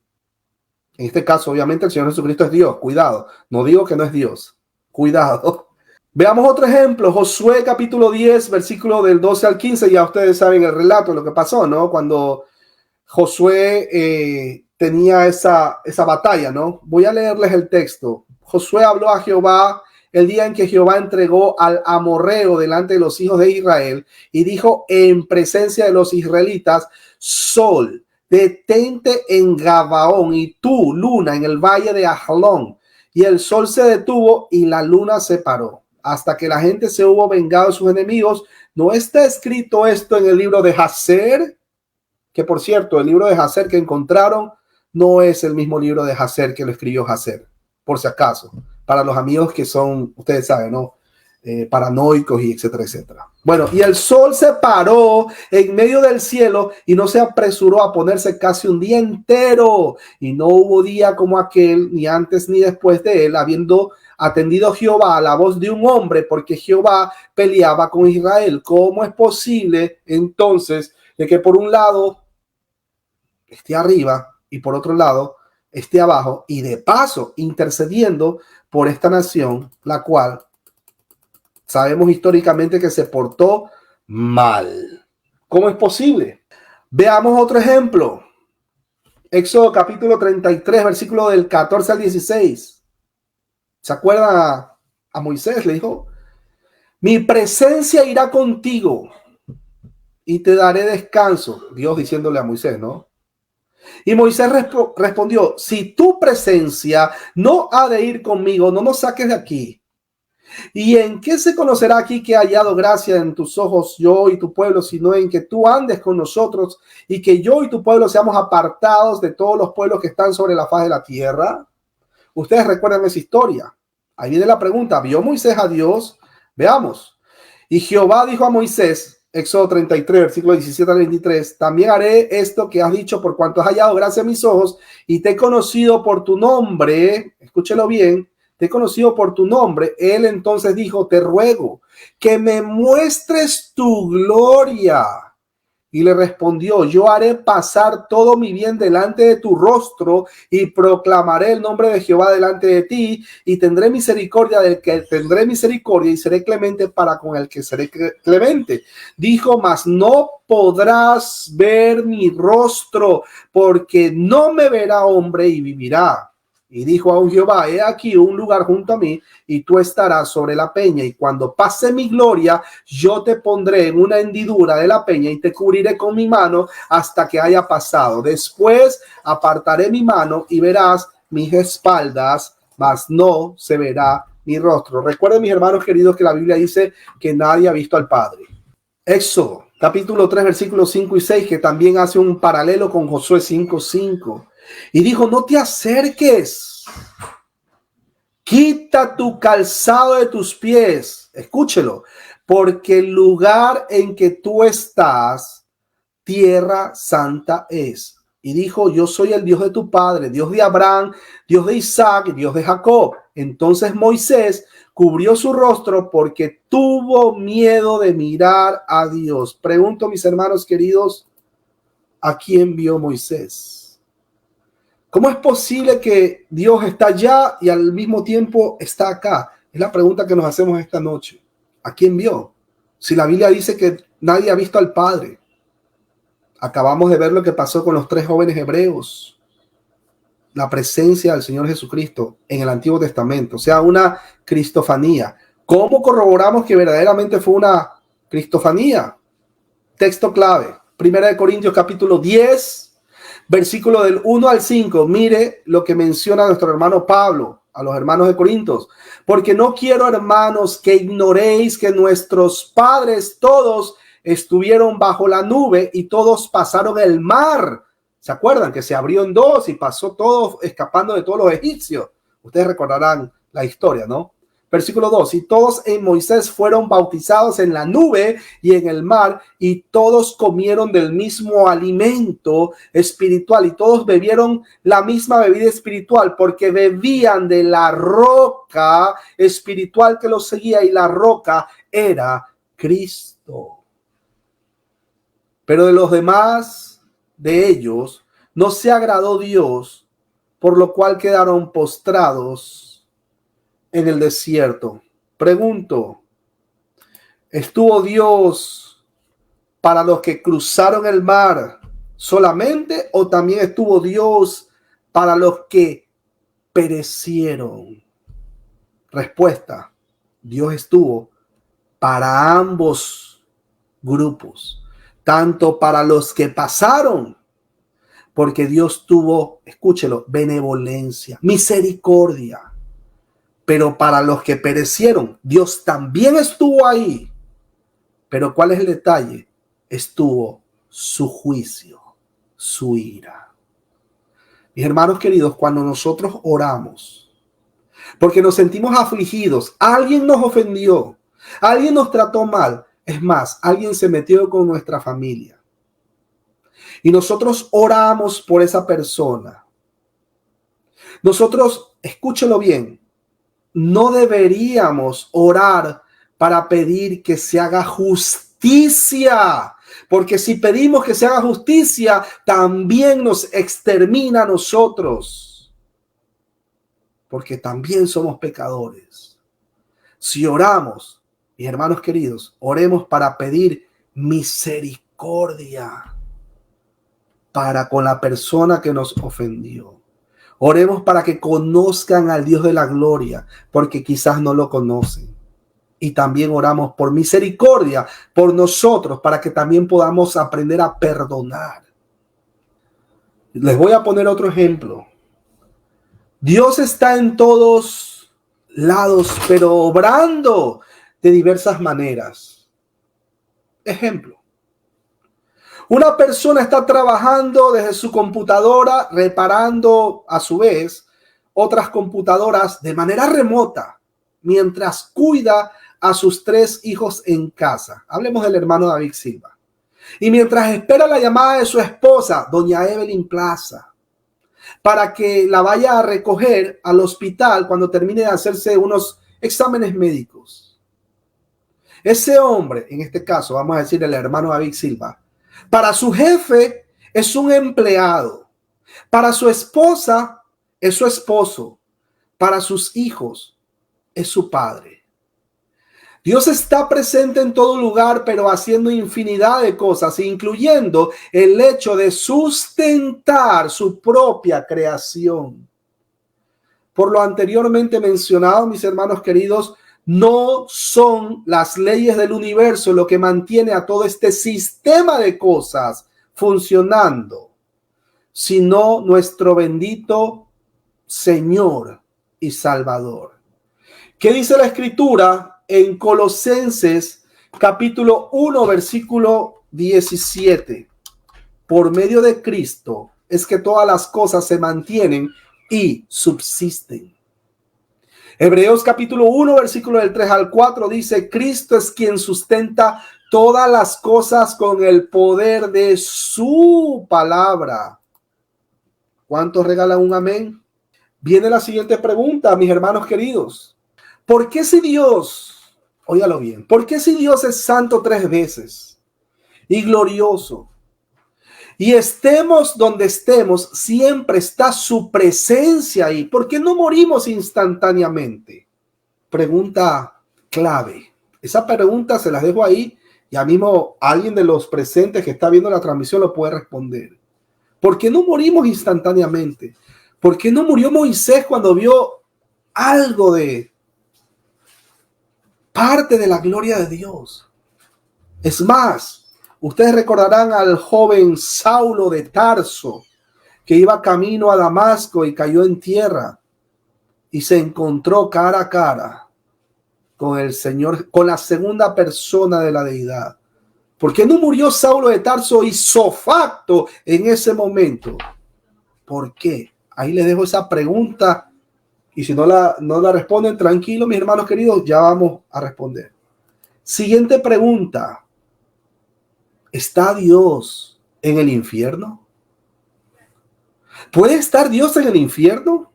En este caso, obviamente, el Señor Jesucristo es Dios. Cuidado, no digo que no es Dios. Cuidado. Veamos otro ejemplo. Josué capítulo 10, versículo del 12 al 15. Ya ustedes saben el relato de lo que pasó, ¿no? Cuando Josué tenía esa batalla, ¿no? Voy a leerles el texto. Josué habló a Jehová el día en que Jehová entregó al amorreo delante de los hijos de Israel y dijo en presencia de los israelitas: Sol, detente en Gabaón, y tú, luna, en el valle de Ajalón. Y el sol se detuvo y la luna se paró, hasta que la gente se hubo vengado de sus enemigos. ¿No está escrito esto en el libro de Jaser? Que por cierto, el libro de Jaser que encontraron no es el mismo libro de Jaser que lo escribió Jaser, por si acaso, para los amigos que son, ustedes saben, ¿no? Paranoicos y etcétera, etcétera. Bueno, y el sol se paró en medio del cielo y no se apresuró a ponerse casi un día entero, y no hubo día como aquel, ni antes ni después de él, habiendo atendido Jehová a la voz de un hombre, porque Jehová peleaba con Israel. ¿Cómo es posible entonces de que por un lado esté arriba y por otro lado esté abajo, y de paso intercediendo por esta nación, la cual sabemos históricamente que se portó mal? ¿Cómo es posible? Veamos otro ejemplo. Éxodo capítulo 33, versículo del 14 al 16. ¿Se acuerdan a Moisés? Le dijo: mi presencia irá contigo y te daré descanso. Dios diciéndole a Moisés, ¿no? Y Moisés respondió: si tu presencia no ha de ir conmigo, no nos saques de aquí. ¿Y en qué se conocerá aquí que he hallado gracia en tus ojos, yo y tu pueblo, sino en que tú andes con nosotros y que yo y tu pueblo seamos apartados de todos los pueblos que están sobre la faz de la tierra? Ustedes recuerdan esa historia. Ahí viene la pregunta: ¿vio Moisés a Dios? Veamos. Y Jehová dijo a Moisés, Éxodo 33, versículo 17 al 23, también haré esto que has dicho, por cuanto has hallado gracia en mis ojos y te he conocido por tu nombre. Escúchelo bien. Te he conocido por tu nombre. Él entonces dijo: te ruego que me muestres tu gloria. Y le respondió: yo haré pasar todo mi bien delante de tu rostro y proclamaré el nombre de Jehová delante de ti, y tendré misericordia del que tendré misericordia y seré clemente para con el que seré clemente. Dijo: mas no podrás ver mi rostro, porque no me verá hombre y vivirá. Y dijo aún Jehová: he aquí un lugar junto a mí, y tú estarás sobre la peña, y cuando pase mi gloria, yo te pondré en una hendidura de la peña y te cubriré con mi mano hasta que haya pasado. Después apartaré mi mano y verás mis espaldas, mas no se verá mi rostro. Recuerden, mis hermanos queridos, que la Biblia dice que nadie ha visto al Padre. Éxodo capítulo 3, versículos 5 y 6, que también hace un paralelo con Josué 5:5. Y dijo: no te acerques, quita tu calzado de tus pies. Escúchelo, porque el lugar en que tú estás, tierra santa es. y dijo: yo soy el Dios de tu padre, Dios de Abraham, Dios de Isaac y Dios de Jacob. Entonces Moisés cubrió su rostro porque tuvo miedo de mirar a Dios. Pregunto, mis hermanos queridos, ¿a quién vio Moisés? ¿Cómo es posible que Dios está allá y al mismo tiempo está acá? Es la pregunta que nos hacemos esta noche. ¿A quién vio? Si la Biblia dice que nadie ha visto al Padre. Acabamos de ver lo que pasó con los 3 jóvenes hebreos. La presencia del Señor Jesucristo en el Antiguo Testamento, o sea, una cristofanía. ¿Cómo corroboramos que verdaderamente fue una cristofanía? Texto clave, 1 Corintios capítulo 10, versículo del 1 al 5. Mire lo que menciona nuestro hermano Pablo a los hermanos de Corintios. Porque no quiero, hermanos, que ignoréis que nuestros padres todos estuvieron bajo la nube y todos pasaron el mar. ¿Se acuerdan que se abrió en 2 y pasó todo escapando de todos los egipcios? Ustedes recordarán la historia, ¿no? Versículo 2. Y todos en Moisés fueron bautizados en la nube y en el mar, y todos comieron del mismo alimento espiritual, y todos bebieron la misma bebida espiritual, porque bebían de la roca espiritual que los seguía, y la roca era Cristo. Pero de los demás de ellos no se agradó Dios, por lo cual quedaron postrados en el desierto. Pregunto, ¿estuvo Dios para los que cruzaron el mar solamente, o también estuvo Dios para los que perecieron? Respuesta: Dios estuvo para ambos grupos, tanto para los que pasaron, porque Dios tuvo, escúchelo, benevolencia, misericordia, pero para los que perecieron, Dios también estuvo ahí. Pero ¿cuál es el detalle? Estuvo su juicio, su ira. Mis hermanos queridos, cuando nosotros oramos, porque nos sentimos afligidos, alguien nos ofendió, alguien nos trató mal, es más, alguien se metió con nuestra familia, y nosotros oramos por esa persona. Nosotros, escúchelo bien, no deberíamos orar para pedir que se haga justicia, porque si pedimos que se haga justicia, también nos extermina a nosotros, porque también somos pecadores. Si oramos, mis hermanos queridos, oremos para pedir misericordia para con la persona que nos ofendió. Oremos para que conozcan al Dios de la gloria, porque quizás no lo conocen. Y también oramos por misericordia por nosotros, para que también podamos aprender a perdonar. Les voy a poner otro ejemplo. Dios está en todos lados, pero obrando de diversas maneras. Ejemplo. Una persona está trabajando desde su computadora, reparando a su vez otras computadoras de manera remota, mientras cuida a sus 3 hijos en casa. Hablemos del hermano David Silva. Y mientras espera la llamada de su esposa, doña Evelyn Plaza, para que la vaya a recoger al hospital cuando termine de hacerse unos exámenes médicos. Ese hombre, en este caso, vamos a decir el hermano David Silva, para su jefe es un empleado, para su esposa es su esposo, para sus hijos es su padre. Dios está presente en todo lugar, pero haciendo infinidad de cosas, incluyendo el hecho de sustentar su propia creación. Por lo anteriormente mencionado, mis hermanos queridos, no son las leyes del universo lo que mantiene a todo este sistema de cosas funcionando, sino nuestro bendito Señor y Salvador. ¿Qué dice la Escritura en Colosenses capítulo 1, versículo 17? Por medio de Cristo es que todas las cosas se mantienen y subsisten. Hebreos capítulo 1, versículo del 3 al 4 dice: Cristo es quien sustenta todas las cosas con el poder de su palabra. ¿Cuántos regalan un amén? Viene la siguiente pregunta, mis hermanos queridos. ¿Por qué si Dios, óigalo bien, por qué si Dios es santo 3 veces y glorioso, y estemos donde estemos, siempre está su presencia ahí? ¿Por qué no morimos instantáneamente? Pregunta clave. Esa pregunta se las dejo ahí. Ya mismo alguien de los presentes que está viendo la transmisión lo puede responder. ¿Por qué no morimos instantáneamente? ¿Por qué no murió Moisés cuando vio algo de parte de la gloria de Dios? Es más, ustedes recordarán al joven Saulo de Tarso, que iba camino a Damasco y cayó en tierra y se encontró cara a cara con el Señor, con la segunda persona de la deidad. ¿Por qué no murió Saulo de Tarso ipso en ese momento? ¿Por qué? Ahí les dejo esa pregunta, y si no la responden, tranquilo, mis hermanos queridos, ya vamos a responder. Siguiente pregunta. ¿Está Dios en el infierno? ¿Puede estar Dios en el infierno?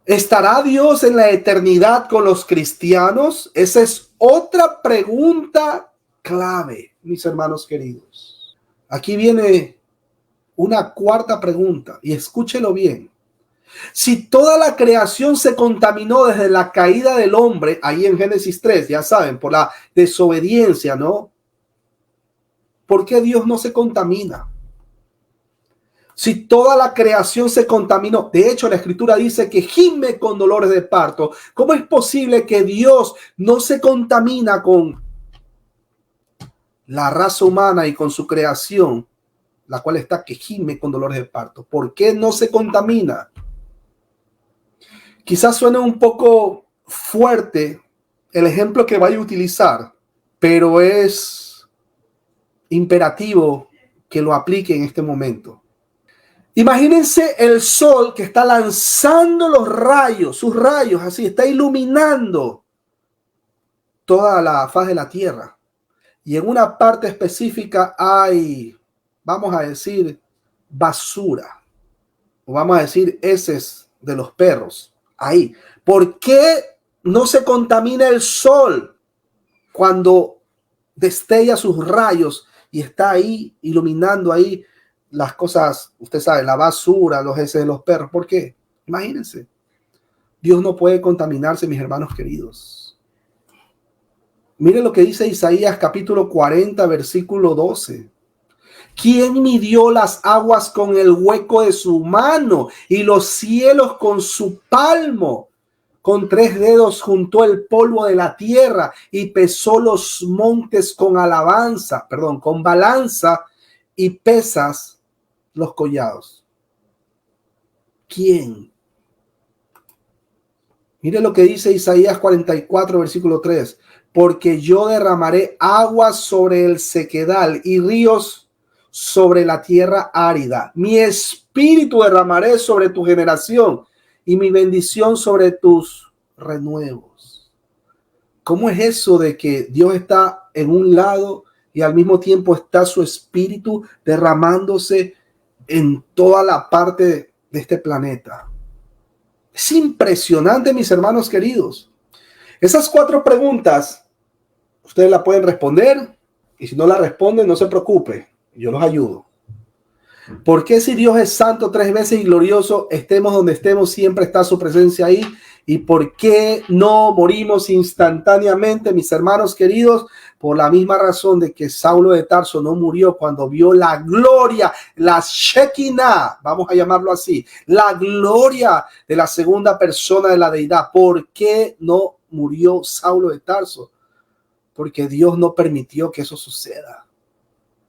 ¿Estará Dios en la eternidad con los cristianos? Esa es otra pregunta clave, mis hermanos queridos. Aquí viene una cuarta pregunta, y escúchelo bien. Si toda la creación se contaminó desde la caída del hombre, ahí en Génesis 3, ya saben, por la desobediencia, ¿no? ¿Por qué Dios no se contamina? Si toda la creación se contaminó, de hecho la escritura dice que gime con dolores de parto. ¿Cómo es posible que Dios no se contamina con la raza humana y con su creación, la cual está que gime con dolores de parto? ¿Por qué no se contamina? Quizás suene un poco fuerte el ejemplo que vaya a utilizar, pero es imperativo que lo aplique en este momento. Imagínense el sol que está lanzando los rayos, sus rayos así, está iluminando toda la faz de la tierra. Y en una parte específica hay, vamos a decir, basura. O vamos a decir heces de los perros. Ahí. ¿Por qué no se contamina el sol cuando destella sus rayos y está ahí iluminando ahí las cosas, usted sabe, la basura, los heces de los perros? ¿Por qué? Imagínense. Dios no puede contaminarse, mis hermanos queridos. Miren lo que dice Isaías capítulo 40, versículo 12. ¿Quién midió las aguas con el hueco de su mano y los cielos con su palmo? Con 3 dedos juntó el polvo de la tierra y pesó los montes con con balanza y pesas los collados. ¿Quién? Mire lo que dice Isaías 44, versículo 3. Porque yo derramaré aguas sobre el sequedal y ríos sobre la tierra árida. Mi espíritu derramaré sobre tu generación y mi bendición sobre tus renuevos. ¿Cómo es eso de que Dios está en un lado y al mismo tiempo está su espíritu derramándose en toda la parte de este planeta? Es impresionante, mis hermanos queridos. Esas 4 preguntas, ustedes la pueden responder, y si no la responden, no se preocupe, yo los ayudo. ¿Por qué si Dios es santo 3 veces y glorioso, estemos donde estemos, siempre está su presencia ahí? ¿Y por qué no morimos instantáneamente, mis hermanos queridos? Por la misma razón de que Saulo de Tarso no murió cuando vio la gloria, la Shekinah, vamos a llamarlo así, la gloria de la segunda persona de la deidad. ¿Por qué no murió Saulo de Tarso? Porque Dios no permitió que eso suceda.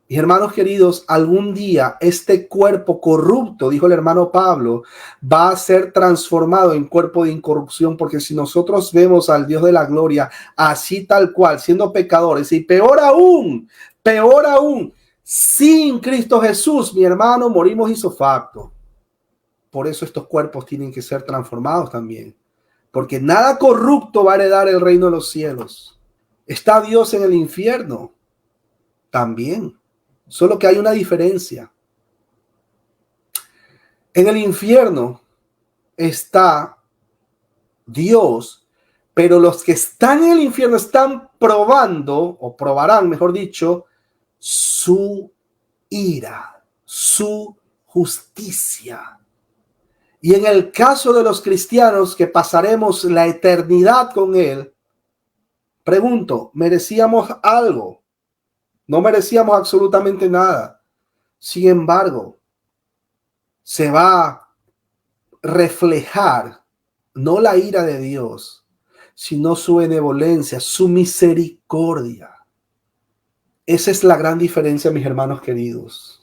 Mis hermanos queridos, algún día este cuerpo corrupto, dijo el hermano Pablo, va a ser transformado en cuerpo de incorrupción, porque si nosotros vemos al Dios de la gloria así tal cual, siendo pecadores, y peor aún, sin Cristo Jesús, mi hermano, morimos ipso facto. Por eso estos cuerpos tienen que ser transformados también, porque nada corrupto va a heredar el reino de los cielos. ¿Está Dios en el infierno? También. Solo que hay una diferencia. En el infierno está Dios, pero los que están en el infierno están probando, o probarán, mejor dicho, su ira, su justicia. Y en el caso de los cristianos que pasaremos la eternidad con Él, pregunto, ¿merecíamos algo? No merecíamos absolutamente nada. Sin embargo, se va a reflejar no la ira de Dios, sino su benevolencia, su misericordia. Esa es la gran diferencia, mis hermanos queridos.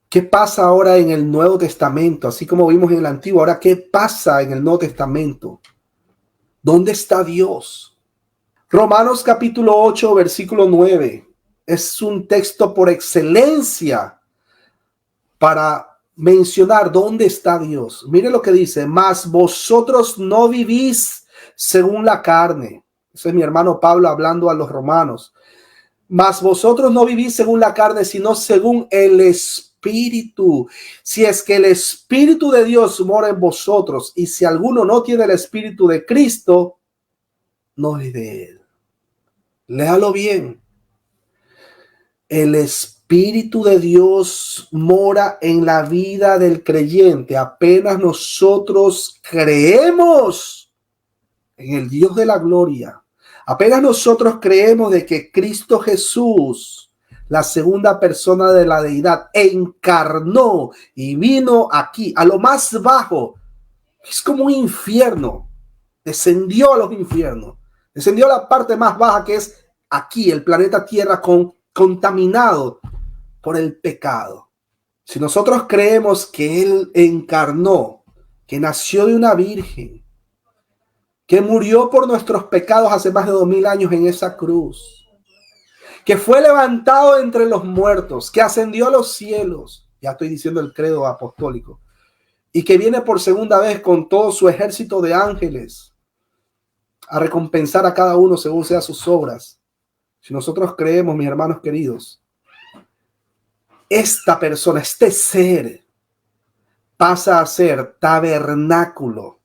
¿Qué pasa ahora en el Nuevo Testamento? Así como vimos en el Antiguo, ahora ¿qué pasa en el Nuevo Testamento? ¿Dónde está Dios? Romanos capítulo 8, versículo 9. Es un texto por excelencia para mencionar dónde está Dios. Mire lo que dice: mas vosotros no vivís según la carne. Ese es mi hermano Pablo hablando a los romanos. Mas vosotros no vivís según la carne, sino según el Espíritu. Si es que el Espíritu de Dios mora en vosotros, y si alguno no tiene el Espíritu de Cristo, no es de él. Léalo bien. El Espíritu de Dios mora en la vida del creyente. Apenas nosotros creemos en el Dios de la gloria, apenas nosotros creemos de que Cristo Jesús, la segunda persona de la deidad, encarnó y vino aquí a lo más bajo. Es como un infierno. Descendió a los infiernos. Descendió a la parte más baja, que es aquí, el planeta Tierra, contaminado por el pecado. Si nosotros creemos que Él encarnó, que nació de una virgen, que murió por nuestros pecados hace más de 2000 años en esa cruz, que fue levantado entre los muertos, que ascendió a los cielos, ya estoy diciendo el credo apostólico, y que viene por segunda vez con todo su ejército de ángeles a recompensar a cada uno según sea sus obras. Si nosotros creemos, mis hermanos queridos, esta persona, este ser, pasa a ser tabernáculo.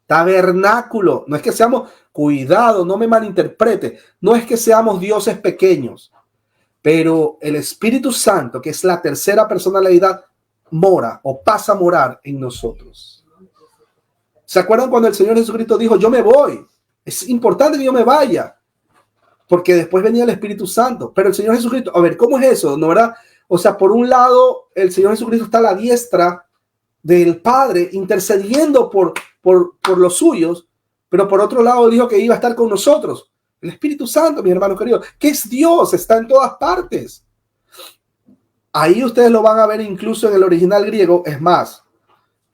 Tabernáculo. No es que seamos, cuidado, no me malinterprete, no es que seamos dioses pequeños, pero el Espíritu Santo, que es la tercera persona de la deidad, mora o pasa a morar en nosotros. ¿Se acuerdan cuando el Señor Jesucristo dijo: yo me voy? Es importante que yo me vaya, porque después venía el Espíritu Santo. Pero el Señor Jesucristo, a ver, ¿cómo es eso? ¿No, verdad? O sea, por un lado, el Señor Jesucristo está a la diestra del Padre intercediendo por los suyos, pero por otro lado dijo que iba a estar con nosotros. El Espíritu Santo, mi hermano querido, que es Dios, está en todas partes. Ahí ustedes lo van a ver incluso en el original griego. Es más,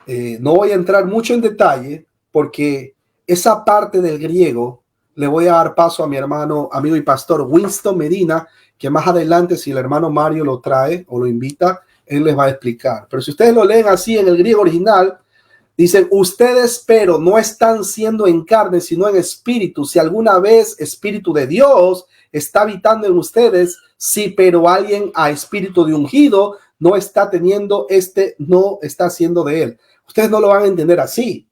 no voy a entrar mucho en detalle porque esa parte del griego le voy a dar paso a mi hermano, amigo y pastor Winston Medina, que más adelante, si el hermano Mario lo trae o lo invita, él les va a explicar. Pero si ustedes lo leen así en el griego original, dicen: ustedes pero no están siendo en carne, sino en espíritu. Si alguna vez espíritu de Dios está habitando en ustedes, sí, pero alguien a espíritu de ungido no está teniendo, no está haciendo de él. Ustedes no lo van a entender así,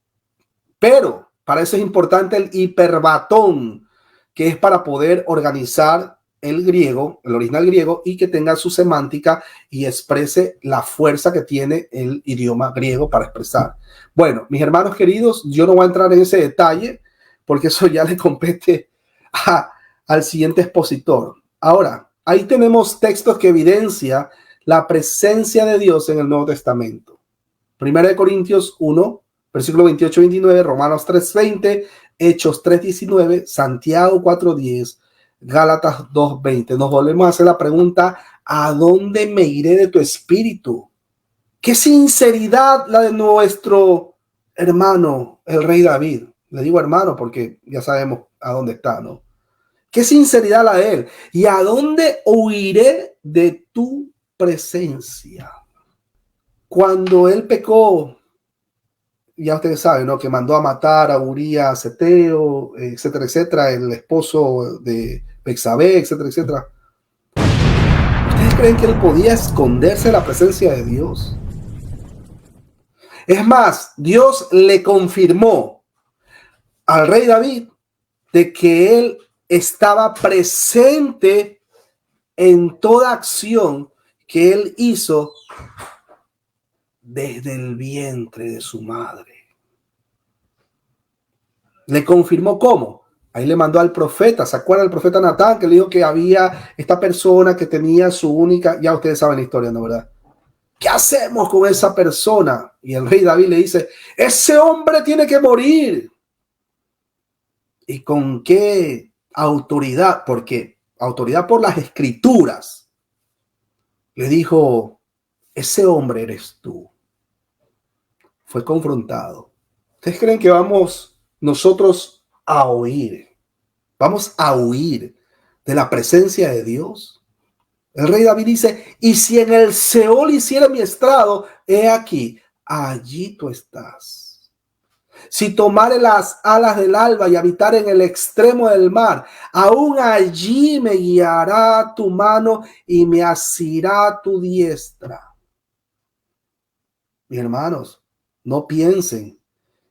pero para eso es importante el hiperbatón, que es para poder organizar el griego, el original griego, y que tenga su semántica y exprese la fuerza que tiene el idioma griego para expresar. Bueno, mis hermanos queridos, yo no voy a entrar en ese detalle porque eso ya le compete al siguiente expositor. Ahora, ahí tenemos textos que evidencian la presencia de Dios en el Nuevo Testamento. Primera de Corintios 1, versículo 28-29, Romanos 3:20, Hechos 3:19, Santiago 4:10, Gálatas 2:20. Nos volvemos a hacer la pregunta: ¿a dónde me iré de tu espíritu? Qué sinceridad la de nuestro hermano, el rey David. Le digo hermano porque ya sabemos a dónde está, ¿no? Qué sinceridad la de él. ¿Y a dónde huiré de tu presencia? Cuando él pecó, ya ustedes saben, ¿no?, que mandó a matar a Urías Eteo, etcétera, etcétera, el esposo de Bexabé, etcétera, etcétera. ¿Ustedes creen que él podía esconderse de la presencia de Dios? Es más, Dios le confirmó al rey David de que él estaba presente en toda acción que él hizo desde el vientre de su madre. Le confirmó cómo. Ahí le mandó al profeta. ¿Se acuerdan del profeta Natán que le dijo que había esta persona que tenía su única? Ya ustedes saben la historia, ¿no, verdad? ¿Qué hacemos con esa persona? Y el rey David le dice, ese hombre tiene que morir. ¿Y con qué autoridad? Porque autoridad por las escrituras. Le dijo, ese hombre eres tú. Fue confrontado. ¿Ustedes creen que vamos nosotros a oír? Vamos a huir de la presencia de Dios. El rey David dice, y si en el Seol hiciera mi estrado, he aquí, allí tú estás. Si tomare las alas del alba y habitar en el extremo del mar, aún allí me guiará tu mano y me asirá tu diestra. Mis hermanos, no piensen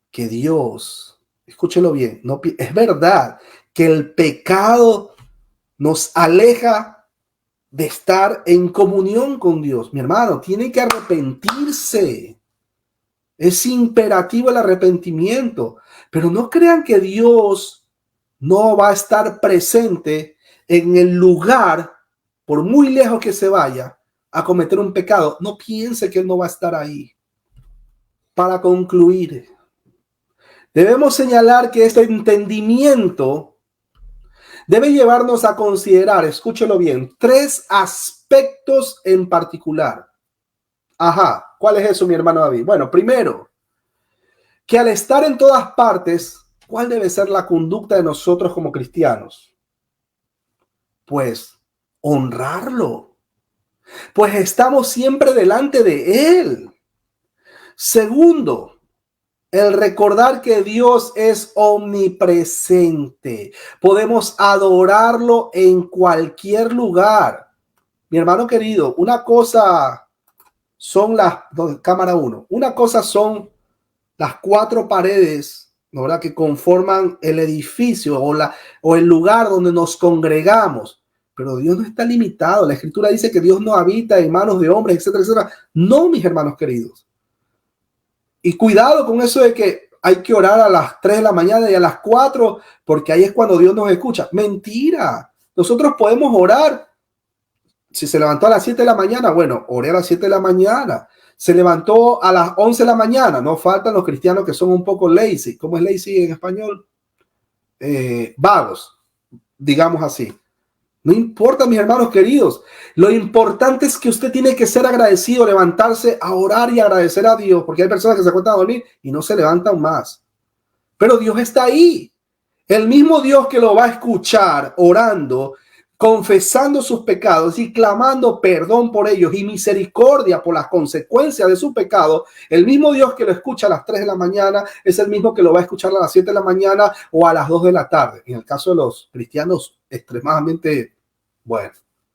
que Dios, escúchelo bien, no, es verdad que el pecado nos aleja de estar en comunión con Dios. Mi hermano, tiene que arrepentirse. Es imperativo el arrepentimiento. Pero no crean que Dios no va a estar presente en el lugar, por muy lejos que se vaya, a cometer un pecado. No piense que Él no va a estar ahí. Para concluir, debemos señalar que este entendimiento debe llevarnos a considerar, escúchelo bien, 3 aspectos en particular. Ajá, ¿cuál es eso, mi hermano David? Bueno, primero, que al estar en todas partes, ¿cuál debe ser la conducta de nosotros como cristianos? Pues honrarlo, pues estamos siempre delante de Él. Segundo, el recordar que Dios es omnipresente. Podemos adorarlo en cualquier lugar. Mi hermano querido, una cosa son cámara 1. Una cosa son las 4 paredes, ¿no, verdad?, que conforman el edificio o el lugar donde nos congregamos. Pero Dios no está limitado. La Escritura dice que Dios no habita en manos de hombres, etcétera, etcétera. No, mis hermanos queridos. Y cuidado con eso de que hay que orar a las 3 de la mañana y a las 4, porque ahí es cuando Dios nos escucha. Mentira. Nosotros podemos orar. Si se levantó a las 7 de la mañana, bueno, oré a las 7 de la mañana. Se levantó a las 11 de la mañana. No faltan los cristianos que son un poco lazy. ¿Cómo es lazy en español? Vagos, digamos así. No importa, mis hermanos queridos. Lo importante es que usted tiene que ser agradecido, levantarse a orar y agradecer a Dios, porque hay personas que se acuestan a dormir y no se levantan más. Pero Dios está ahí. El mismo Dios que lo va a escuchar orando, confesando sus pecados y clamando perdón por ellos y misericordia por las consecuencias de su pecado. El mismo Dios que lo escucha a las 3 de la mañana es el mismo que lo va a escuchar a las 7 de la mañana o a las 2 de la tarde. En el caso de los cristianos extremadamente, bueno,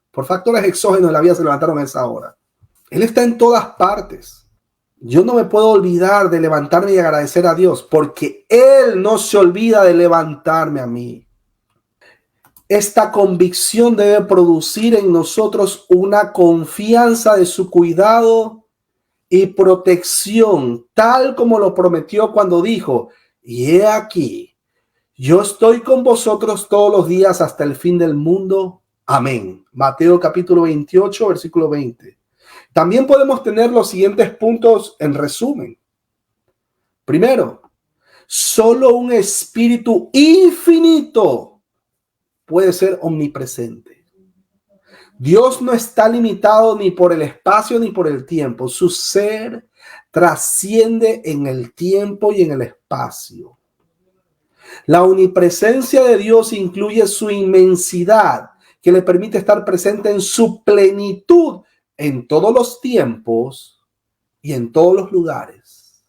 por factores exógenos de la vida se levantaron a esa hora. Él está en todas partes. Yo no me puedo olvidar de levantarme y agradecer a Dios, porque Él no se olvida de levantarme a mí. Esta convicción debe producir en nosotros una confianza de su cuidado y protección, tal como lo prometió cuando dijo, y he aquí, yo estoy con vosotros todos los días hasta el fin del mundo. Amén. Mateo capítulo 28, versículo 20. También podemos tener los siguientes puntos en resumen. Primero, solo un espíritu infinito puede ser omnipresente. Dios no está limitado ni por el espacio ni por el tiempo. Su ser trasciende en el tiempo y en el espacio. La omnipresencia de Dios incluye su inmensidad, que le permite estar presente en su plenitud en todos los tiempos y en todos los lugares.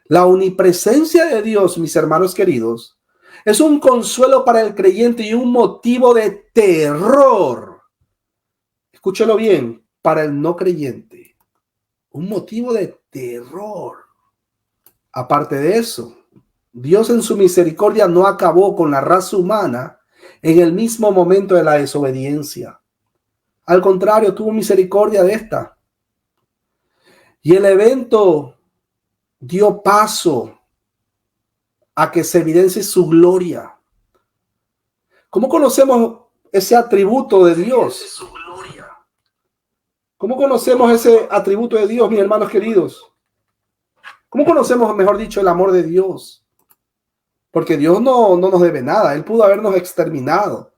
La omnipresencia de Dios, mis hermanos queridos, es un consuelo para el creyente y un motivo de terror. Escúchelo bien, para el no creyente. un motivo de terror. Aparte de eso, Dios en su misericordia no acabó con la raza humana en el mismo momento de la desobediencia. Al contrario, tuvo misericordia de esta. Y el evento dio paso a que se evidencie su gloria. ¿Cómo conocemos ese atributo de Dios? ¿Cómo conocemos ese atributo de Dios, mis hermanos queridos? ¿Cómo conocemos, mejor dicho, el amor de Dios? Porque Dios no nos debe nada. Él pudo habernos exterminado.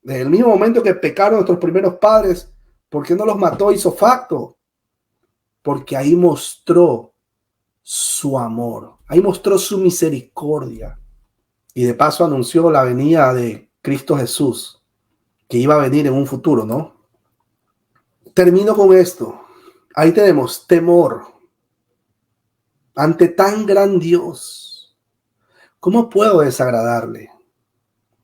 Desde el mismo momento que pecaron nuestros primeros padres, ¿por qué no los mató ipso facto? Porque ahí mostró su amor. Ahí mostró su misericordia. Y de paso anunció la venida de Cristo Jesús, que iba a venir en un futuro, ¿no? Termino con esto. Ahí tenemos temor ante tan gran Dios. ¿Cómo puedo desagradarle?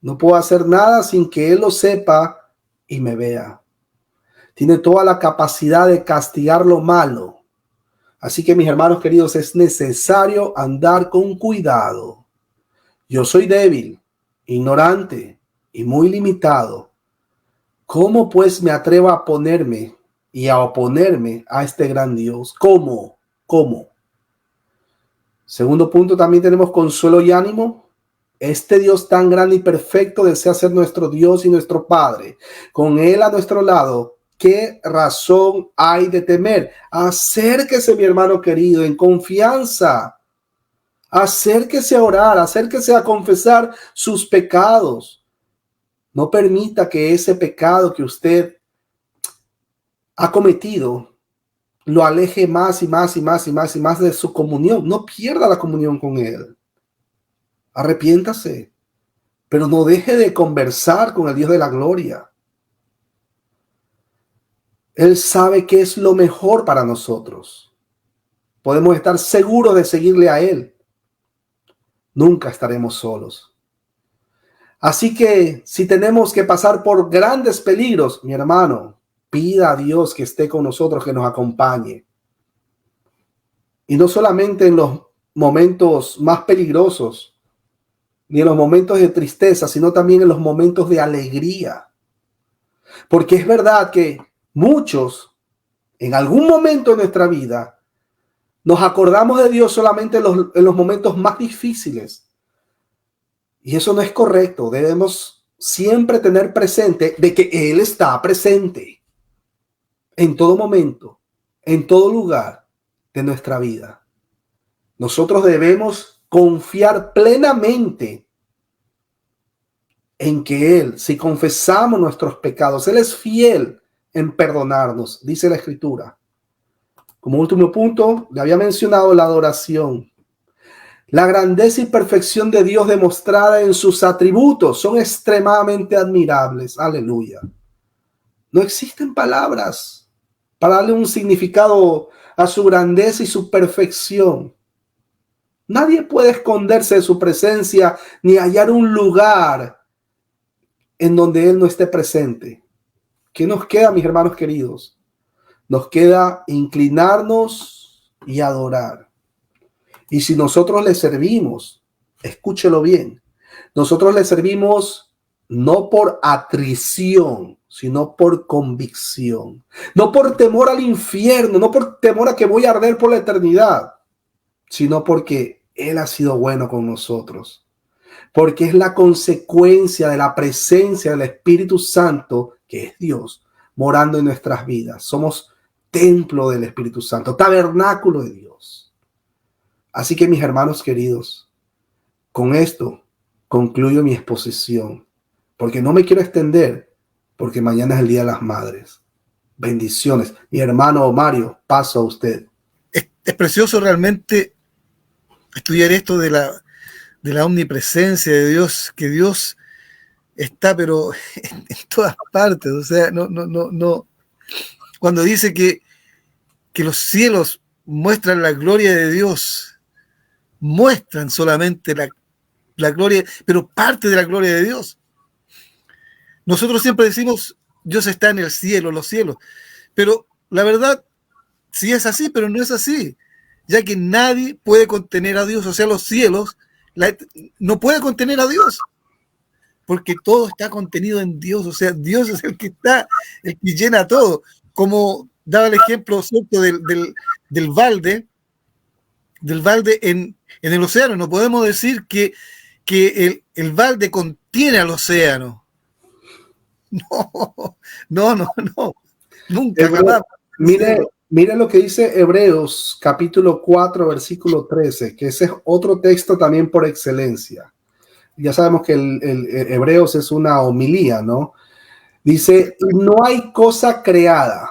No puedo hacer nada sin que Él lo sepa y me vea. Tiene toda la capacidad de castigar lo malo. Así que, mis hermanos queridos, es necesario andar con cuidado. Yo soy débil, ignorante y muy limitado. ¿Cómo pues me atrevo a ponerme y a oponerme a este gran Dios? ¿Cómo? Segundo punto, también tenemos consuelo y ánimo. Este Dios tan grande y perfecto desea ser nuestro Dios y nuestro Padre. Con Él a nuestro lado, ¿qué razón hay de temer? Acérquese, mi hermano querido, en confianza. Acérquese a orar, acérquese a confesar sus pecados. No permita que ese pecado que usted ha cometido lo aleje más y más de su comunión. No pierda la comunión con Él. Arrepiéntase, pero no deje de conversar con el Dios de la gloria. Él sabe qué es lo mejor para nosotros. Podemos estar seguros de seguirle a Él. Nunca estaremos solos. Así que si tenemos que pasar por grandes peligros, mi hermano, pida a Dios que esté con nosotros, que nos acompañe. Y no solamente en los momentos más peligrosos, ni en los momentos de tristeza, sino también en los momentos de alegría. Porque es verdad que muchos, en algún momento de nuestra vida, nos acordamos de Dios solamente en los momentos más difíciles. Y eso no es correcto. Debemos siempre tener presente de que Él está presente en todo momento, en todo lugar de nuestra vida. Nosotros debemos confiar plenamente en que Él, si confesamos nuestros pecados, Él es fiel en perdonarnos, dice la Escritura. Como último punto, le había mencionado la adoración. La grandeza y perfección de Dios demostrada en sus atributos son extremadamente admirables. Aleluya. No existen palabras para darle un significado a su grandeza y su perfección. Nadie puede esconderse de su presencia ni hallar un lugar en donde Él no esté presente. ¿Qué nos queda, mis hermanos queridos? Nos queda inclinarnos y adorar. Y si nosotros le servimos, escúchelo bien, nosotros le servimos no por atrición, sino por convicción. No por temor al infierno, no por temor a que voy a arder por la eternidad, sino porque Él ha sido bueno con nosotros. Porque es la consecuencia de la presencia del Espíritu Santo, que es Dios, morando en nuestras vidas. Somos templo del Espíritu Santo, tabernáculo de Dios. Así que, mis hermanos queridos, con esto concluyo mi exposición, porque no me quiero extender, porque mañana es el Día de las Madres. Bendiciones. Mi hermano Mario, paso a usted. Es precioso realmente estudiar esto de la omnipresencia de Dios, que Dios está, pero en todas partes. O sea, no. Cuando dice que los cielos muestran la gloria de Dios, muestran solamente la gloria, pero parte de la gloria de Dios. Nosotros siempre decimos, Dios está en el cielo, los cielos, pero la verdad, sí es así, pero no es así, ya que nadie puede contener a Dios, o sea, los cielos no puede contener a Dios, porque todo está contenido en Dios, o sea, Dios es el que está, el que llena todo, como daba el ejemplo, ¿cierto?, del balde en el océano. No podemos decir que el balde contiene al océano. No, nunca, jamás. Mire lo que dice Hebreos capítulo 4 versículo 13, que ese es otro texto también por excelencia. Ya sabemos que el Hebreos es una homilía, ¿no? Dice, no hay cosa creada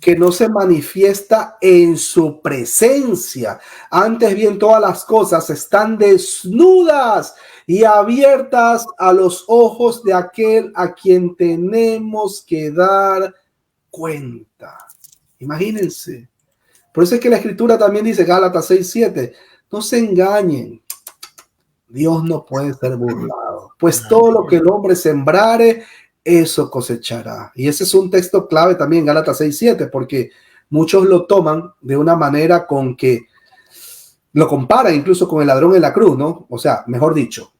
que no se manifiesta en su presencia. Antes bien, todas las cosas están desnudas y abiertas a los ojos de aquel a quien tenemos que dar cuenta. Imagínense. Por eso es que la escritura también dice, Gálatas 6:7, no se engañen. Dios no puede ser burlado, pues todo lo que el hombre sembrare, eso cosechará. Y ese es un texto clave también, Gálatas 6:7, porque muchos lo toman de una manera con que lo comparan incluso con el ladrón en la cruz, ¿no? O sea, mejor dicho,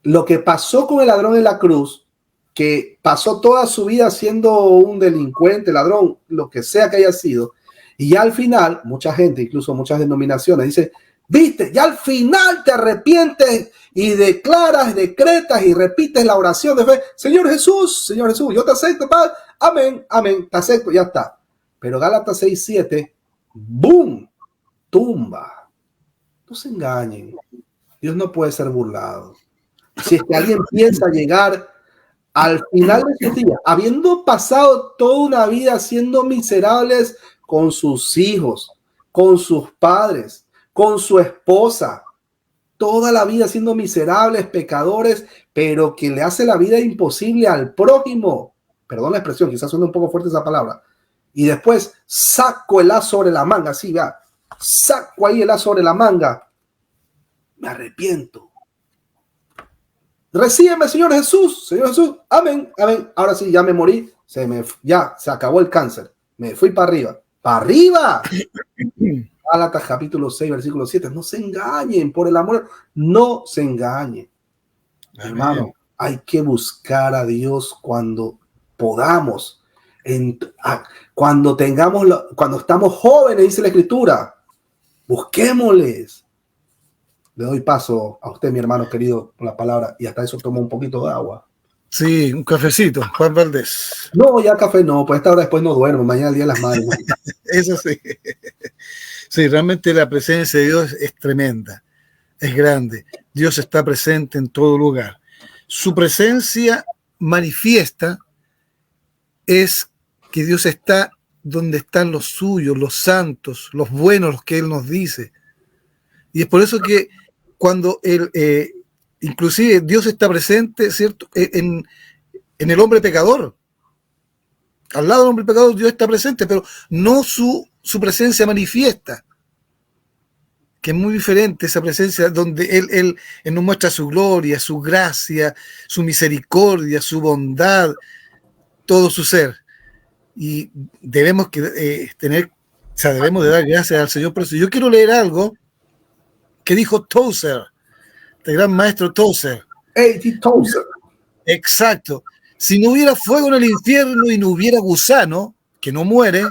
lo que pasó con el ladrón en la cruz, que pasó toda su vida siendo un delincuente, ladrón, lo que sea que haya sido, y ya al final, mucha gente, incluso muchas denominaciones, dice, viste, ya al final te arrepientes y declaras, decretas y repites la oración de fe, Señor Jesús, yo te acepto, Padre, amén, amén, te acepto, ya está. Pero Gálatas 6:7, ¡boom!, tumba. No se engañen, Dios no puede ser burlado. Si es que alguien piensa llegar al final de sus días, habiendo pasado toda una vida siendo miserables con sus hijos, con sus padres, con su esposa, toda la vida siendo miserables, pecadores, pero que le hace la vida imposible al prójimo, perdón la expresión, quizás suena un poco fuerte esa palabra, y después saco el as sobre la manga, así va, saco ahí el as sobre la manga, me arrepiento. Recíbeme, Señor Jesús, amén, amén. Ahora sí, ya me morí, ya se acabó el cáncer, me fui para arriba. ¡Para arriba! Gálatas capítulo 6, versículo 7. No se engañen, por el amor, no se engañen. Amén. Hermano, hay que buscar a Dios cuando podamos, cuando estamos jóvenes, dice la Escritura. Busquémosles. Le doy paso a usted, mi hermano querido, por la palabra, y hasta eso tomo un poquito de agua. Sí, un cafecito, Juan Valdés. No, ya café no, pues esta hora después no duermo, mañana el día de las madres. Eso sí. Sí, realmente la presencia de Dios es tremenda, es grande. Dios está presente en todo lugar. Su presencia manifiesta es que Dios está donde están los suyos, los santos, los buenos, los que Él nos dice. Y es por eso que cuando inclusive Dios está presente, ¿cierto?, en el hombre pecador. Al lado del hombre pecador Dios está presente, pero no su presencia manifiesta, que es muy diferente esa presencia donde Él nos muestra su gloria, su gracia, su misericordia, su bondad, todo su ser. Y debemos debemos de dar gracias al Señor por eso. Yo quiero leer algo que dijo Tozer, el gran maestro Tozer. Tozer. Exacto. Si no hubiera fuego en el infierno y no hubiera gusano, que no muere,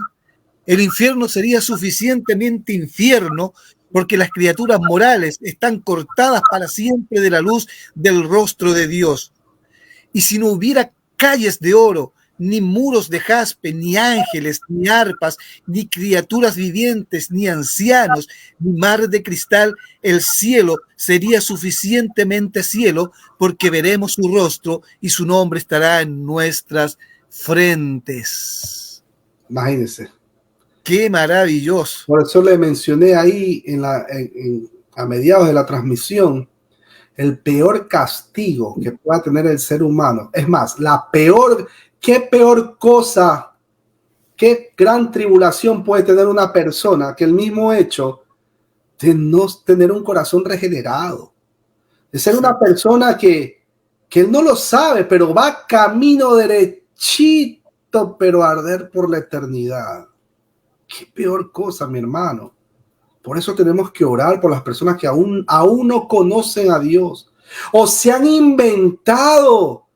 el infierno sería suficientemente infierno porque las criaturas morales están cortadas para siempre de la luz del rostro de Dios. Y si no hubiera calles de oro, ni muros de jaspe, ni ángeles, ni arpas, ni criaturas vivientes, ni ancianos, ni mar de cristal, el cielo sería suficientemente cielo, porque veremos su rostro y su nombre estará en nuestras frentes. Imagínense. ¡Qué maravilloso! Por eso le mencioné ahí a mediados de la transmisión, el peor castigo que pueda tener el ser humano. Es más, ¿qué peor cosa, qué gran tribulación puede tener una persona que el mismo hecho de no tener un corazón regenerado? De ser una persona que él no lo sabe, pero va camino derechito, pero a arder por la eternidad. Qué peor cosa, mi hermano. Por eso tenemos que orar por las personas que aún no conocen a Dios o se han inventado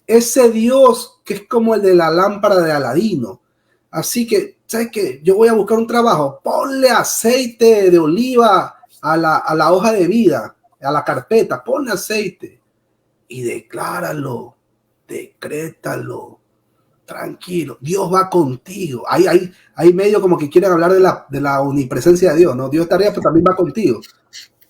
ese Dios que es como el de la lámpara de Aladino. Así que, ¿sabes qué? Yo voy a buscar un trabajo. Ponle aceite de oliva a la hoja de vida, a la carpeta. Ponle aceite y decláralo, decrétalo. Tranquilo, Dios va contigo. Hay medio como que quieren hablar de la omnipresencia de Dios, ¿no? Dios estaría, pero también va contigo.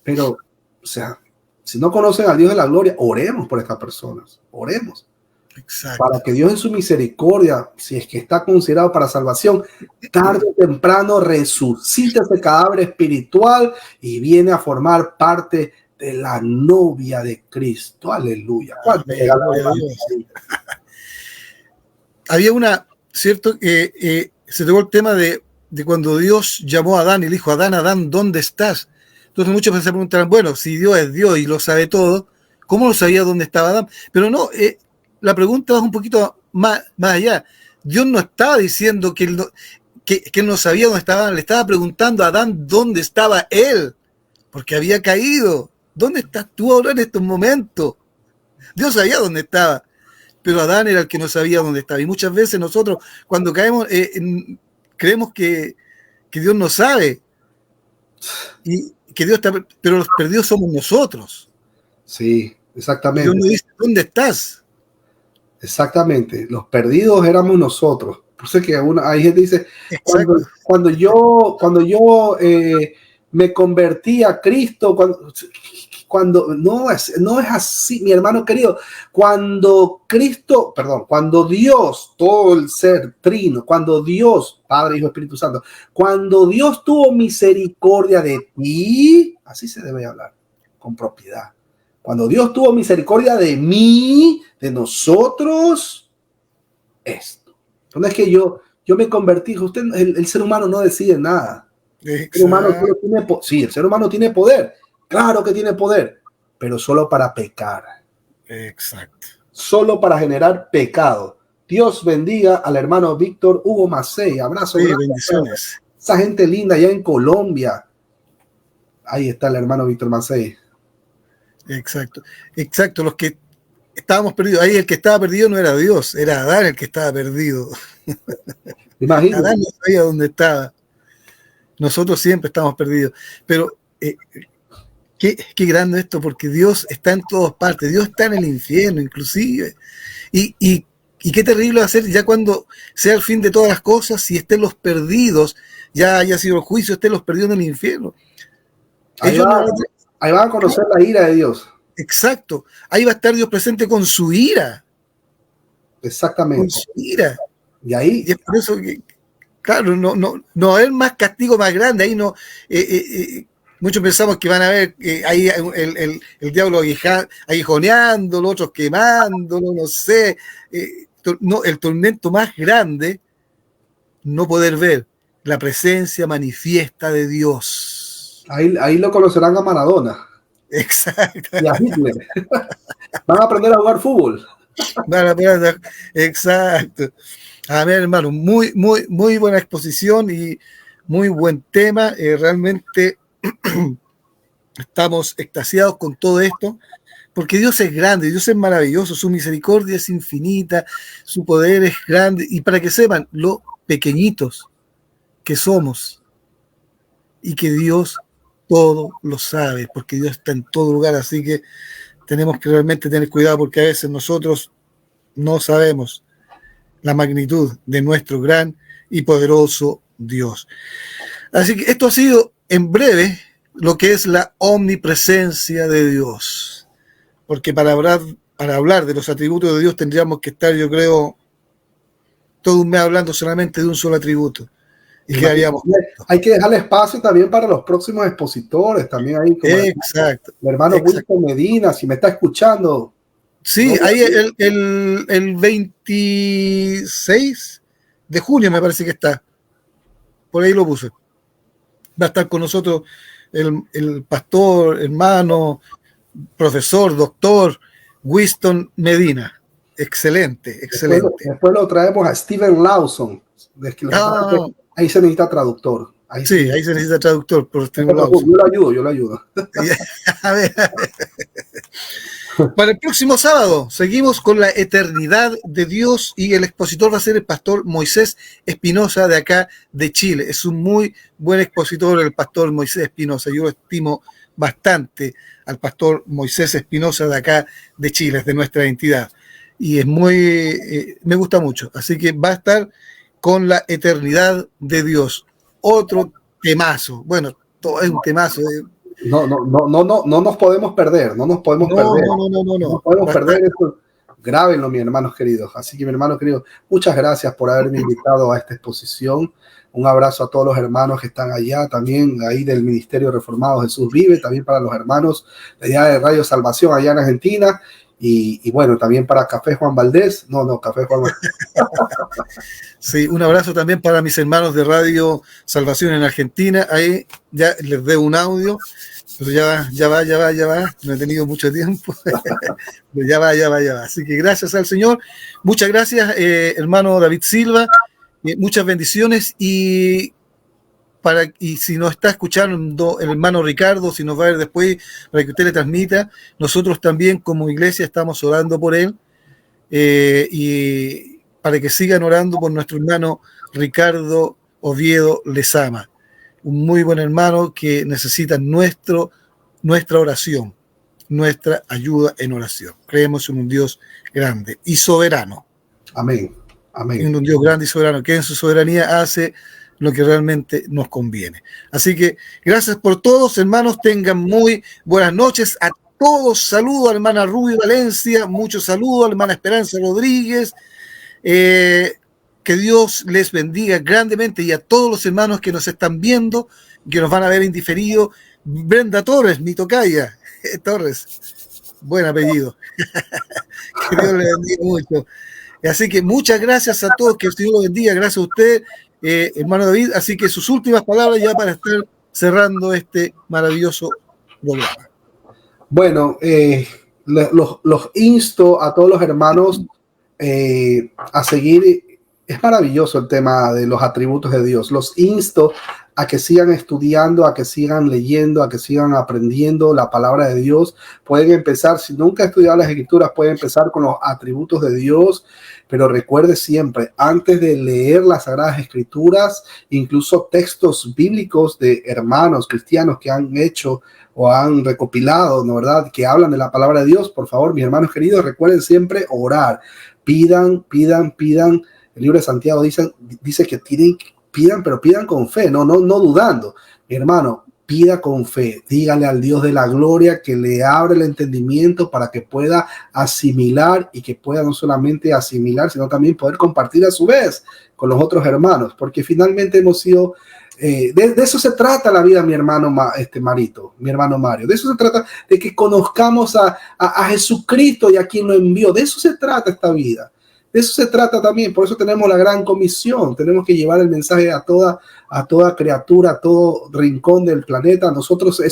Pero, o sea, si no conocen al Dios de la gloria, oremos por estas personas. Oremos. Exacto. Para que Dios en su misericordia, si es que está considerado para salvación, tarde o temprano resucite ese cadáver espiritual y viene a formar parte de la novia de Cristo. Aleluya. Había ¿cierto? Se tocó el tema de cuando Dios llamó a Adán y le dijo, Adán, ¿dónde estás? Entonces muchos se preguntarán, bueno, si Dios es Dios y lo sabe todo, ¿cómo lo sabía dónde estaba Adán? Pero no, la pregunta va un poquito más allá. Dios no estaba diciendo que él no sabía dónde estaba Adán, le estaba preguntando a Adán dónde estaba él, porque había caído. ¿Dónde estás tú ahora en estos momentos? Dios sabía dónde estaba, pero Adán era el que no sabía dónde estaba. Y muchas veces nosotros, cuando caemos, creemos que Dios no sabe, y que Dios está, pero los perdidos somos nosotros. Sí, exactamente. Dios nos dice, ¿dónde estás? Exactamente, los perdidos éramos nosotros. Por eso es que hay gente que dice, cuando yo me convertí a Cristo, cuando no es así, mi hermano querido, cuando Dios, todo el ser trino, cuando Dios, Padre, Hijo, Espíritu Santo, cuando Dios tuvo misericordia de ti, así se debe hablar, con propiedad. Cuando Dios tuvo misericordia de mí, de nosotros, esto. Entonces es que yo me convertí, el ser humano no decide nada. El ser humano sí, el ser humano tiene poder. Claro que tiene poder, pero solo para pecar. Exacto. Solo para generar pecado. Dios bendiga al hermano Víctor Hugo Macei. Abrazo. Sí, bendiciones. Esa gente linda allá en Colombia. Ahí está el hermano Víctor Macei. Exacto. Los que estábamos perdidos. Ahí el que estaba perdido no era Dios, era Adán el que estaba perdido. Imagínate. Adán no sabía dónde estaba. Nosotros siempre estamos perdidos. Pero qué grande esto, porque Dios está en todas partes. Dios está en el infierno, inclusive. Y qué terrible va a ser ya cuando sea el fin de todas las cosas, si estén los perdidos, ya haya sido el juicio, estén los perdidos en el infierno. Ahí van a conocer la ira de Dios. Exacto. Ahí va a estar Dios presente con su ira. Exactamente. Con su ira. Y es por eso que, claro, no hay más castigo más grande. Ahí no. Muchos pensamos que van a ver ahí el diablo aguijoneando, los otros quemándolo, no sé. No, el tormento más grande, no poder ver la presencia manifiesta de Dios. Ahí lo conocerán a Maradona. Exacto. Y a Hitler. Van a aprender a jugar fútbol. Exacto. A ver, hermano, muy buena exposición y muy buen tema. Realmente estamos extasiados con todo esto, porque Dios es grande, Dios es maravilloso, su misericordia es infinita, su poder es grande, y para que sepan lo pequeñitos que somos y que Dios todo lo sabe, porque Dios está en todo lugar, así que tenemos que realmente tener cuidado, porque a veces nosotros no sabemos la magnitud de nuestro gran y poderoso Dios. Así que esto ha sido en breve lo que es la omnipresencia de Dios, porque para hablar de los atributos de Dios tendríamos que estar, yo creo, todo un mes hablando solamente de un solo atributo. Y quedaríamos. Hay que dejarle espacio también para los próximos expositores, también ahí. Exacto. El hermano Wilson Medina, si me está escuchando. Sí, ahí el 26 de junio me parece que está. Por ahí lo puse. Va a estar con nosotros el pastor, hermano, profesor, doctor Winston Medina. Excelente. Después lo traemos a Steven Lawson. Es que ahí se necesita traductor. Ahí sí, ahí se necesita traductor. Yo lo ayudo. A ver. Para el próximo sábado seguimos con la eternidad de Dios y el expositor va a ser el pastor Moisés Espinosa de acá de Chile. Es un muy buen expositor el pastor Moisés Espinosa. Yo estimo bastante al pastor Moisés Espinosa de acá de Chile, es de nuestra entidad. Y es me gusta mucho. Así que va a estar con la eternidad de Dios. Otro temazo. Bueno, todo es un temazo. No nos podemos perder, no nos podemos perder. No nos podemos perder eso. Grábenlo, mis hermanos queridos. Así que, mi hermano querido, muchas gracias por haberme invitado a esta exposición. Un abrazo a todos los hermanos que están allá, también ahí del Ministerio Reformado Jesús Vive, también para los hermanos de allá de Radio Salvación allá en Argentina. Y bueno, también para Café Juan Valdés. Café Juan Valdés. Sí, un abrazo también para mis hermanos de Radio Salvación en Argentina. Ahí ya les debo un audio, pero ya va. No he tenido mucho tiempo. Pero ya va. Así que gracias al Señor. Muchas gracias, hermano David Silva. Muchas bendiciones y si nos está escuchando el hermano Ricardo, si nos va a ver después para que usted le transmita, nosotros también como iglesia estamos orando por él y para que sigan orando por nuestro hermano Ricardo Oviedo Lezama, un muy buen hermano que necesita nuestra oración, nuestra ayuda en oración. Creemos en un Dios grande y soberano. Amén. En un Dios grande y soberano, que en su soberanía hace lo que realmente nos conviene. Así que gracias por todos, hermanos, tengan muy buenas noches a todos. Saludos a la hermana Rubio Valencia, muchos saludos a la hermana Esperanza Rodríguez, que Dios les bendiga grandemente y a todos los hermanos que nos están viendo, que nos van a ver en diferido. Brenda Torres, mi tocaya, Torres, buen apellido. Que Dios les bendiga mucho. Así que muchas gracias a todos, que el Señor los bendiga, gracias a usted, hermano David. Así que sus últimas palabras ya para estar cerrando este maravilloso programa. Bueno, los insto a todos los hermanos a seguir. Es maravilloso el tema de los atributos de Dios. Los insto a que sigan estudiando, a que sigan leyendo, a que sigan aprendiendo la palabra de Dios. Pueden empezar, si nunca han estudiado las Escrituras, pueden empezar con los atributos de Dios, pero recuerde siempre, antes de leer las Sagradas Escrituras, incluso textos bíblicos de hermanos cristianos que han hecho o han recopilado, ¿no verdad?, que hablan de la palabra de Dios, por favor, mis hermanos queridos, recuerden siempre orar. Pidan. El libro de Santiago dice que pidan, pero pidan con fe, no dudando. Mi hermano, pida con fe, dígale al Dios de la gloria que le abre el entendimiento para que pueda asimilar y que pueda no solamente asimilar, sino también poder compartir a su vez con los otros hermanos, porque finalmente hemos sido, de eso se trata la vida, mi hermano Marito, mi hermano Mario, de eso se trata, de que conozcamos a Jesucristo y a quien lo envió, de eso se trata esta vida. De eso se trata también, por eso tenemos la gran comisión, tenemos que llevar el mensaje a toda criatura, a todo rincón del planeta. Nosotros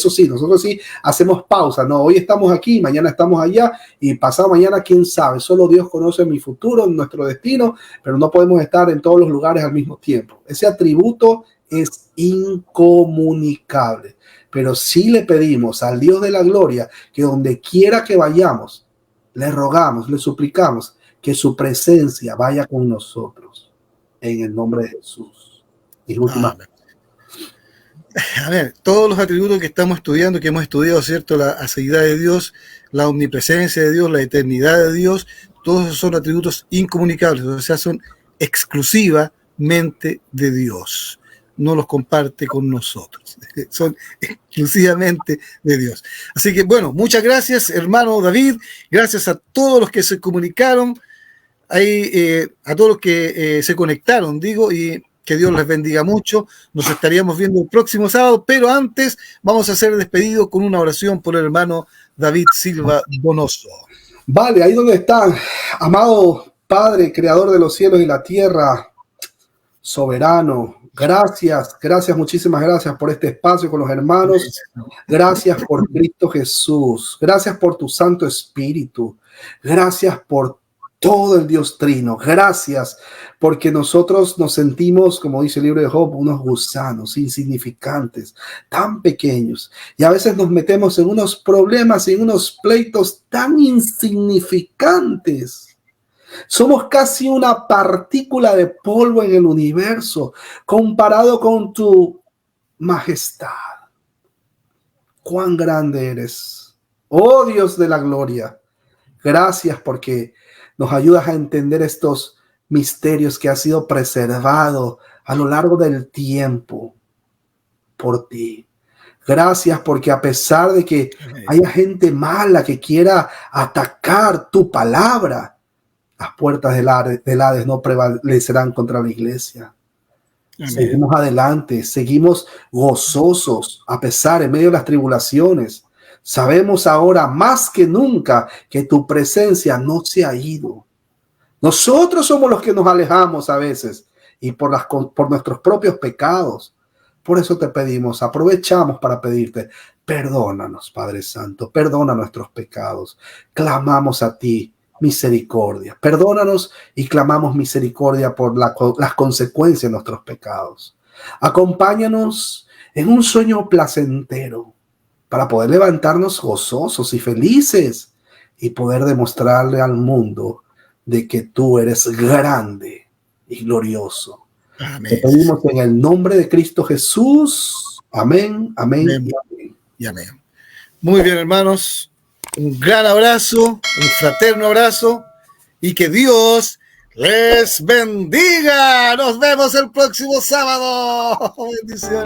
sí hacemos pausa, no, hoy estamos aquí, mañana estamos allá y pasado mañana quién sabe, solo Dios conoce mi futuro, nuestro destino, pero no podemos estar en todos los lugares al mismo tiempo. Ese atributo es incomunicable, pero sí le pedimos al Dios de la gloria que donde quiera que vayamos, le rogamos, le suplicamos que su presencia vaya con nosotros en el nombre de Jesús. Y última. A ver, todos los atributos que estamos estudiando, que hemos estudiado, ¿cierto? La aceidad de Dios, la omnipresencia de Dios, la eternidad de Dios, todos esos son atributos incomunicables, o sea, son exclusivamente de Dios. No los comparte con nosotros, son exclusivamente de Dios. Así que, bueno, muchas gracias, hermano David, gracias a todos los que se comunicaron, a todos los que se conectaron, y que Dios les bendiga mucho. Nos estaríamos viendo el próximo sábado, pero antes vamos a ser despedidos con una oración por el hermano David Silva Donoso. Vale, ahí donde están, amado Padre, creador de los cielos y la tierra, soberano, gracias, muchísimas gracias por este espacio con los hermanos, gracias por Cristo Jesús, gracias por tu Santo Espíritu, gracias por todo el Dios Trino. Gracias, porque nosotros nos sentimos, como dice el libro de Job, unos gusanos insignificantes, tan pequeños. Y a veces nos metemos en unos problemas, en unos pleitos tan insignificantes. Somos casi una partícula de polvo en el universo comparado con tu majestad. Cuán grande eres, oh Dios de la gloria. Gracias porque nos ayudas a entender estos misterios que ha sido preservado a lo largo del tiempo por ti. Gracias porque a pesar de que haya gente mala que quiera atacar tu palabra, las puertas del Hades no prevalecerán contra la iglesia. Amén. Seguimos adelante, seguimos gozosos a pesar en medio de las tribulaciones. Sabemos ahora más que nunca que tu presencia no se ha ido. Nosotros somos los que nos alejamos a veces y por nuestros propios pecados. Por eso te pedimos, aprovechamos para pedirte, perdónanos, Padre Santo, perdona nuestros pecados. Clamamos a ti misericordia. Perdónanos y clamamos misericordia por las consecuencias de nuestros pecados. Acompáñanos en un sueño placentero para poder levantarnos gozosos y felices y poder demostrarle al mundo de que tú eres grande y glorioso. Amén. Te pedimos en el nombre de Cristo Jesús. Amén, amén, amén. Y amén. Y amén. Muy bien, hermanos. Un gran abrazo, un fraterno abrazo y que Dios les bendiga. Nos vemos el próximo sábado. Bendiciones.